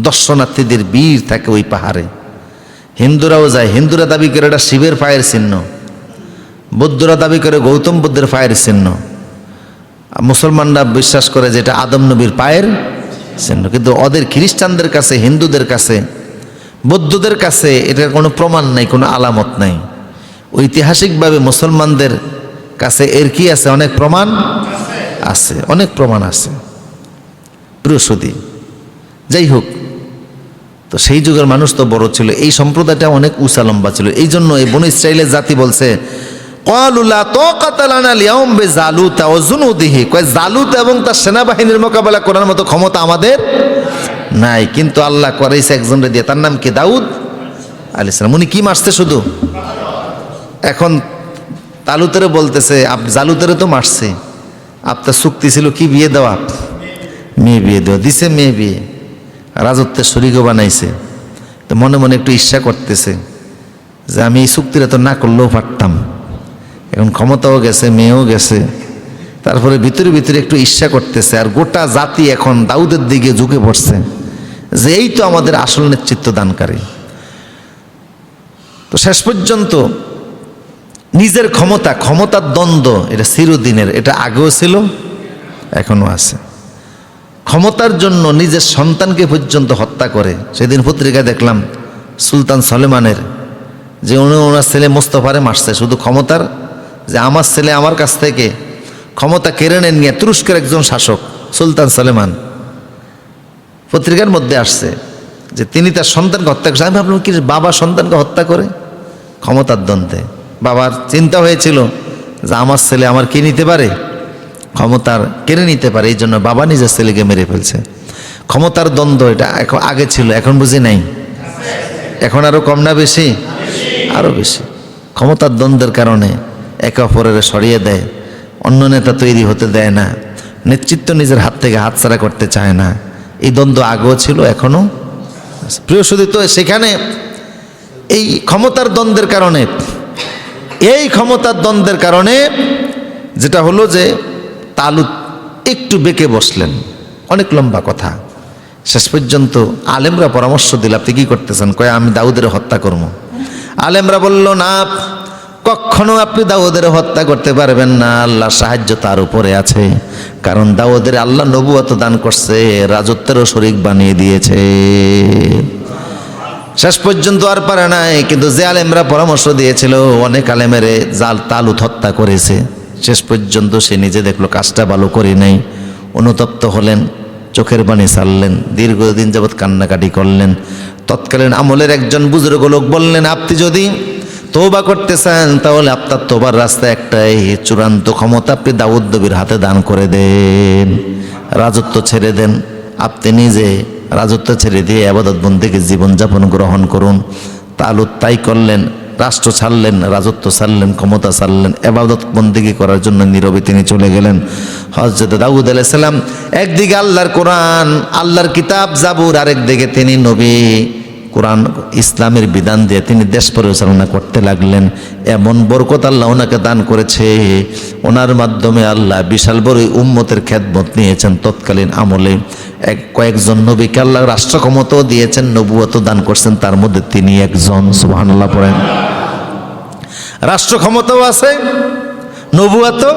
দর্শনার্থীদের ভিড় থাকে ওই পাহাড়ে। হিন্দুরাও যায়। হিন্দুরা দাবি করে এটা শিবের পায়ের চিহ্ন, বৌদ্ধরা দাবি করে গৌতম বুদ্ধের পায়ের চিহ্ন, মুসলমানরা বিশ্বাস করে যে এটা আদম নবীর পায়ের চিহ্ন। কিন্তু ওদের খ্রিস্টানদের কাছে, হিন্দুদের কাছে, বৌদ্ধদের কাছে এটার কোনো প্রমাণ নাই, কোনো আলামত নাই। ঐতিহাসিকভাবে মুসলমানদের কাছে এর কি আছে? অনেক প্রমাণ আছে, অনেক প্রমাণ আছে। বৃহস্পতি যাই হোক, তো সেই যুগের মানুষ তো বড় ছিল, এই সম্প্রদায়টা অনেক উঁচা লম্বা ছিল। এই জন্য এই বনী ইসরাইলের জাতি বলছে জালুত এবং তার সেনাবাহিনীর মোকাবেলা করার মতো ক্ষমতা আমাদের নাই। কিন্তু আল্লাহ করাইছে একজনকে দিয়ে, তার নাম কি? দাউদ আলাইহিস সালাম। উনি কি মারছে শুধু? এখন তালুতেরে বলতেছে, জালুতেরে তো মারছে, আপনার চুক্তি ছিল কি? বিয়ে দেওয়া, মেয়ে বিয়ে দেওয়া। দিছে মেয়ে বিয়ে, রাজত্বের শরীকও বানাইছে। তো মনে মনে একটু ঈর্ষা করতেছে যে আমি এই চুক্তিটা তো না করলেও পারতাম। এখন ক্ষমতাও গেছে, মেয়েও গেছে, তারপরে ভিতরে ভিতরে একটু ঈর্ষা করতেছে। আর গোটা জাতি এখন দাউদের দিকে ঝুঁকে পড়ছে যে এই তো আমাদের আসল নেতৃত্ব দানকারী। তো শেষ পর্যন্ত নিজের ক্ষমতার দ্বন্দ্ব, এটা চিরদিনের, এটা আগেও ছিল, এখনো আছে। ক্ষমতার জন্য নিজের সন্তানকে পর্যন্ত হত্যা করে। সেদিন পত্রিকায় দেখলাম সুলতান সলেমানের যে ওনার ছেলে মোস্তফারে মারছে শুধু ক্ষমতার, যে আমার ছেলে আমার কাছ থেকে ক্ষমতা কেড়ে নিয়ে, তুরস্কের একজন শাসক সুলতান সলেমান, পত্রিকার মধ্যে আসছে যে তিনি তার সন্তানকে হত্যা করছে। আমি ভাবলাম কি বাবা সন্তানকে হত্যা করে? ক্ষমতার দ্বন্দ্বে বাবার চিন্তা হয়েছিল যে আমার ছেলে আমার কে নিতে পারে, ক্ষমতার কেড়ে নিতে পারে, এই জন্য বাবা নিজের ছেলেকে মেরে ফেলছে। ক্ষমতার দ্বন্দ্ব এটা এখন আগে ছিল, এখন বুঝি নাই। এখন আরো কম না বেশি? আরো বেশি। ক্ষমতার দ্বন্দ্বের কারণে একে অপরের সরিয়ে দেয়, অন্য নেতা তৈরি হতে দেয় না, নেতৃত্ব নিজের হাত থেকে হাতছাড়া করতে চায় না। এই দ্বন্দ্ব আগেও ছিল, এখনো। প্রিয় শুধু তো সেখানে এই ক্ষমতার দ্বন্দ্বের কারণে যেটা হলো যে তালুত একটু বেঁকে বসলেন। অনেক লম্বা কথা। শেষ পর্যন্ত আলেমরা পরামর্শ দিল, আপনি কি করতেছেন? কয় আমি দাউদের হত্যা করবো। আলেমরা বলল না, কখনো আপনি দাউদের হত্যা করতে পারবেন না, আল্লাহর সাহায্য তার উপরে আছে। কারণ দাউদের আল্লাহ নবুয়ত দান করছে, রাজত্বেরও শরীক বানিয়ে দিয়েছে। শেষ পর্যন্ত আর পারে নাই। কিন্তু যে আলেমরা পরামর্শ দিয়েছিল, অনেক আলেমেরে তালুত হত্যা করেছে। শেষ পর্যন্ত সে নিজে দেখলো কাজটা ভালো করে নাই, অনুতপ্ত হলেন, চোখের পানি ছাড়লেন, দীর্ঘদিন যাবৎ কান্নাকাটি করলেন। তৎকালীন আমলের একজন বুজুর্গ লোক বললেন, আপনি যদি তওবা করতে চান তাহলে আপনার তওবার রাস্তা একটাই, চূড়ান্ত ক্ষমতা আপনি দাউদ নবীর হাতে দান করে দেন, রাজত্ব ছেড়ে দেন, আপনি নিজে রাজত্ব ছেড়ে দিয়ে ইবাদত বন্দেগীর জীবনযাপন গ্রহণ করুন। তালুত তাই করলেন, রাষ্ট্র ছাড়লেন, রাজত্ব ছাড়লেন, ক্ষমতা ছাড়লেন, ইবাদত বন্দেগী করার জন্য নীরবে তিনি চলে গেলেন। হযরত দাউদ আলাইহিস সালাম একদিকে আল্লাহর কোরআন, আল্লাহর কিতাব জাবুর, আরেকদিকে তিনি নবী, কোরআন ইসলামের বিধান দিয়ে তিনি দেশ পরিচালনা করতে লাগলেন। এমন বরকত আল্লাহ ওনাকে দান করেছে, ওনার মাধ্যমে আল্লাহ বিশাল বড় উম্মতের খেদমত নিয়েছেন। তৎকালীন আমলে কয়েকজন নবীকে আল্লাহ রাষ্ট্র ক্ষমতাও দিয়েছেন, নবুয়ত দান করছেন, তার মধ্যে তিনি একজন। সুবহানাল্লাহ পড়েন। রাষ্ট্র ক্ষমতাও আছে, নবুয়াতও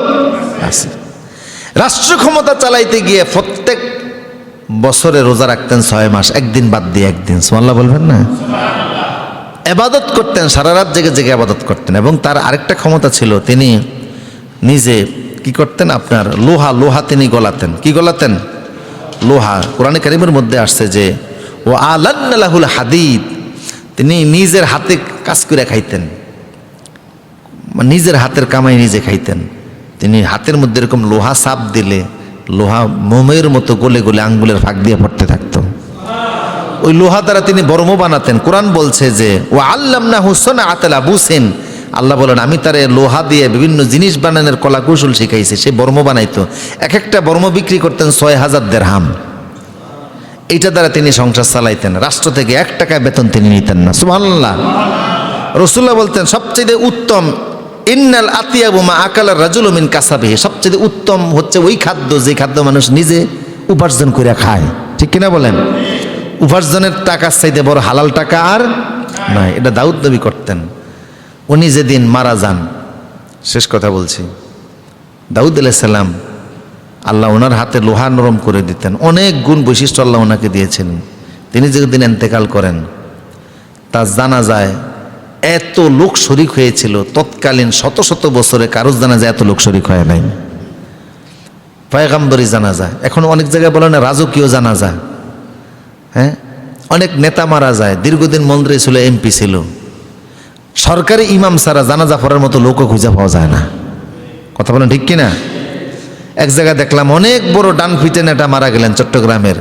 আছে। রাষ্ট্র ক্ষমতা চালাইতে গিয়ে প্রত্যেক বছরে রোজা রাখতেন 6 মাস, একদিন বাদ দিয়ে একদিন। সুবহানাল্লাহ বলবেন না? ইবাদত করতেন, সারা রাত জেগে জেগে ইবাদত করতেন। এবং তার আরেকটা ক্ষমতা ছিল, তিনি নিজে কি করতেন, আপনার লোহা তিনি গলাতেন। কি গলাতেন? লোহা। কোরআনে কারীমের মধ্যে আসছে যে ও আলান্না লাহুল হাদিদ, তিনি নিজের হাতে কাজ করে খাইতেন, নিজের হাতের কামাই নিজে খাইতেন। তিনি হাতের মধ্যে এরকম লোহা চাপ দিলে লোহা মোমের মতো গলে গলে আঙ্গুলের ফাঁক দিয়ে পড়তে থাকতো। ওই লোহা দ্বারা তিনি বর্ম বানাতেন। কোরআন বলছে যে ও আল্লামনাহু সানাআতা লাবুসিন, আল্লাহ বলেন আমি তারে লোহা দিয়ে বিভিন্ন জিনিস বানানোর কলা কৌশল শিখাইছি। সে বর্ম বানাইতো, এক একটা বর্ম বিক্রি করতেন 6000 দিরহাম। এইটা দ্বারা তিনি সংসার চালাইতেন। রাষ্ট্র থেকে 1 টাকা বেতন তিনি নিতেন না। সুবহানাল্লাহ। রাসূলুল্লাহ বলতেন সবচেয়ে উত্তম ইন্নাল আতিয়াবু মা আকালার রাজুলু মিন কাসাবিহি, সবচেয়ে উত্তম হচ্ছে ওই খাদ্য যে খাদ্য মানুষ নিজে উপার্জন করে খায়। ঠিক কিনা বলেন? উপার্জনের টাকার চাইতে বড় হালাল টাকা আর নাই। এটা দাউদ নবী করতেন। উনি যেদিন মারা যান, শেষ কথা বলছি, দাউদ আলাইহিস সালাম আল্লাহ ওনার হাতে লোহা নরম করে দিতেন। অনেক গুণ বৈশিষ্ট্য আল্লাহ ওনাকে দিয়েছিলেন। তিনি যেদিন ইন্তেকাল করেন, তার জানাজায় এত লোক শরিক হয়েছিল, তৎকালীন শত শত বছরে কারো জানাজায় এত লোক শরিক হয় নাই। পয়গম্বরী জানাজা, এখন অনেক জায়গায় বলে না রাজকীয় জানাজা। হ্যাঁ, অনেক নেতা মারা যায়, দীর্ঘদিন মন্ত্রী ছিল, এমপি ছিল, সরকারি ইমাম ছাড়া জানাজা পড়ার মতো লোকও খুঁজে পাওয়া যায় না। কথা বলেন ঠিক কিনা? এক জায়গায় দেখলাম অনেক বড় ডান ফিটে নেতা মারা গেলেন চট্টগ্রামের,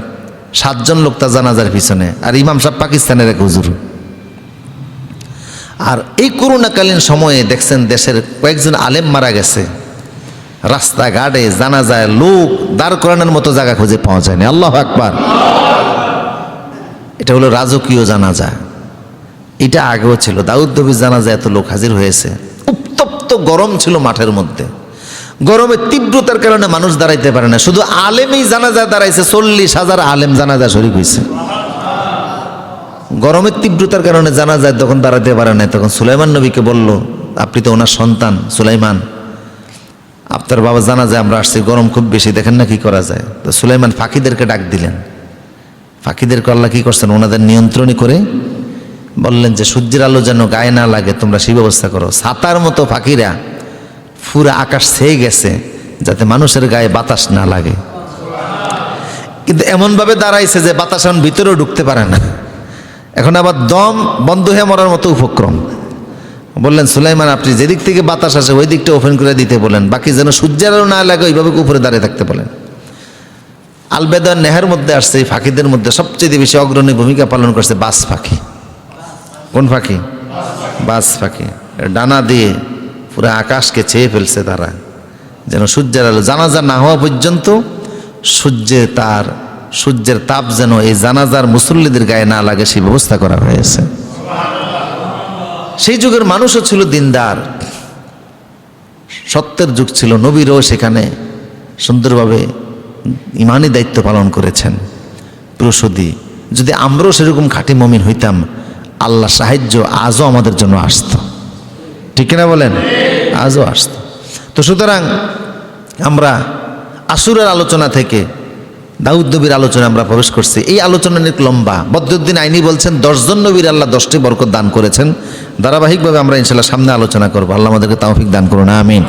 7 জন লোক তার জানাজার পিছনে, আর ইমাম সাহেব পাকিস্তানের এক হুজুর। আর এই করোনাকালীন সময়ে দেখছেন দেশের কয়েকজন আলেম মারা গেছে, রাস্তাঘাটে জানাজায় লোক দাঁড় করানোর মতো জায়গা খুঁজে পাওয়া যায়নি। আল্লাহু আকবার। এটা হলো রাজকীয় জানাজা। এটা আগেও ছিল। দাউদ নবীর জানাজায় এত লোক হাজির হয়েছে। উত্তপ্ত গরম ছিল মাঠের মধ্যে, গরমের তীব্রতার কারণে মানুষ দাঁড়াইতে পারে না। শুধু আলেমই জানাজায় দাঁড়াইছে, 40,000 আলেম জানাজা শরীক হয়েছে। গরমের তীব্রতার কারণে জানাজায় তখন দাঁড়াতে পারে না। তখন সুলাইমান নবীকে বলল, আপনি তো ওনার সন্তান সুলাইমান, আপনার বাবা জানাজায় আমরা আসছি, গরম খুব বেশি, দেখেন না কি করা যায়। তো সুলাইমান ফাঁকিদেরকে ডাক দিলেন। ফাঁকিদেরকে আল্লাহ কি করছেন, ওনাদের নিয়ন্ত্রণই করে বললেন যে সূর্যের আলো যেন গায়ে না লাগে, তোমরা সেই ব্যবস্থা করো। ছাতার মতো ফাঁকিরা পুরা আকাশ ছেয়ে গেছে যাতে মানুষের গায়ে বাতাস না লাগে। কিন্তু এমনভাবে দাঁড়াইছে যে বাতাস এখন ভিতরেও ঢুকতে পারে না। এখন আবার দম বন্ধ হয়ে মরার মতো উপক্রম। বললেন সুলাইমান, আপনি যেদিক থেকে বাতাস আসে ওই দিকটা ওপেন করে দিতে বলেন, বাকি যেন সূর্যের আলো না লাগে ওইভাবে উপরে দাঁড়িয়ে থাকতে বলেন। আলবেদার নেহের মধ্যে আসছে, এই ফাঁকিদের মধ্যে সবচেয়ে বেশি অগ্রণী ভূমিকা পালন করছে বাজ পাখি। কোন পাখি? বাজ পাখি। ডানা দিয়ে পুরো আকাশকে ছেয়ে ফেলছে তারা, যেন সূর্যের আলো জানাজা না হওয়া পর্যন্ত সূর্যের তাপ যেন এই জানাজার মুসল্লিদের গায়ে না লাগে সেই ব্যবস্থা করা হয়েছে। সেই যুগের মানুষও ছিল দিনদার, সত্যের যুগ ছিল। নবীরও সেখানে সুন্দরভাবে ইমানি দায়িত্ব পালন করেছেন। প্রসূতি যদি আমরাও সেরকম খাঁটি মুমিন হইতাম, আল্লাহ সাহায্য আজও আমাদের জন্য আসতো। ঠিক কিনা বলেন? আজও আসতো। তো সুতরাং আমরা আসুরের আলোচনা থেকে দাউদ নবীর আলোচনা আমরা প্রবেশ করছি। এই আলোচনা অনেক লম্বা। বদরুদ্দিন আইনি বলছেন 10 জন নবীর আল্লাহ 10টি বরকত দান করেছেন। ধারাবাহিকভাবে আমরা ইনশাআল্লাহ সামনে আলোচনা করবো। আল্লাহ আমাদেরকে তৌফিক দান করুন, আমিন।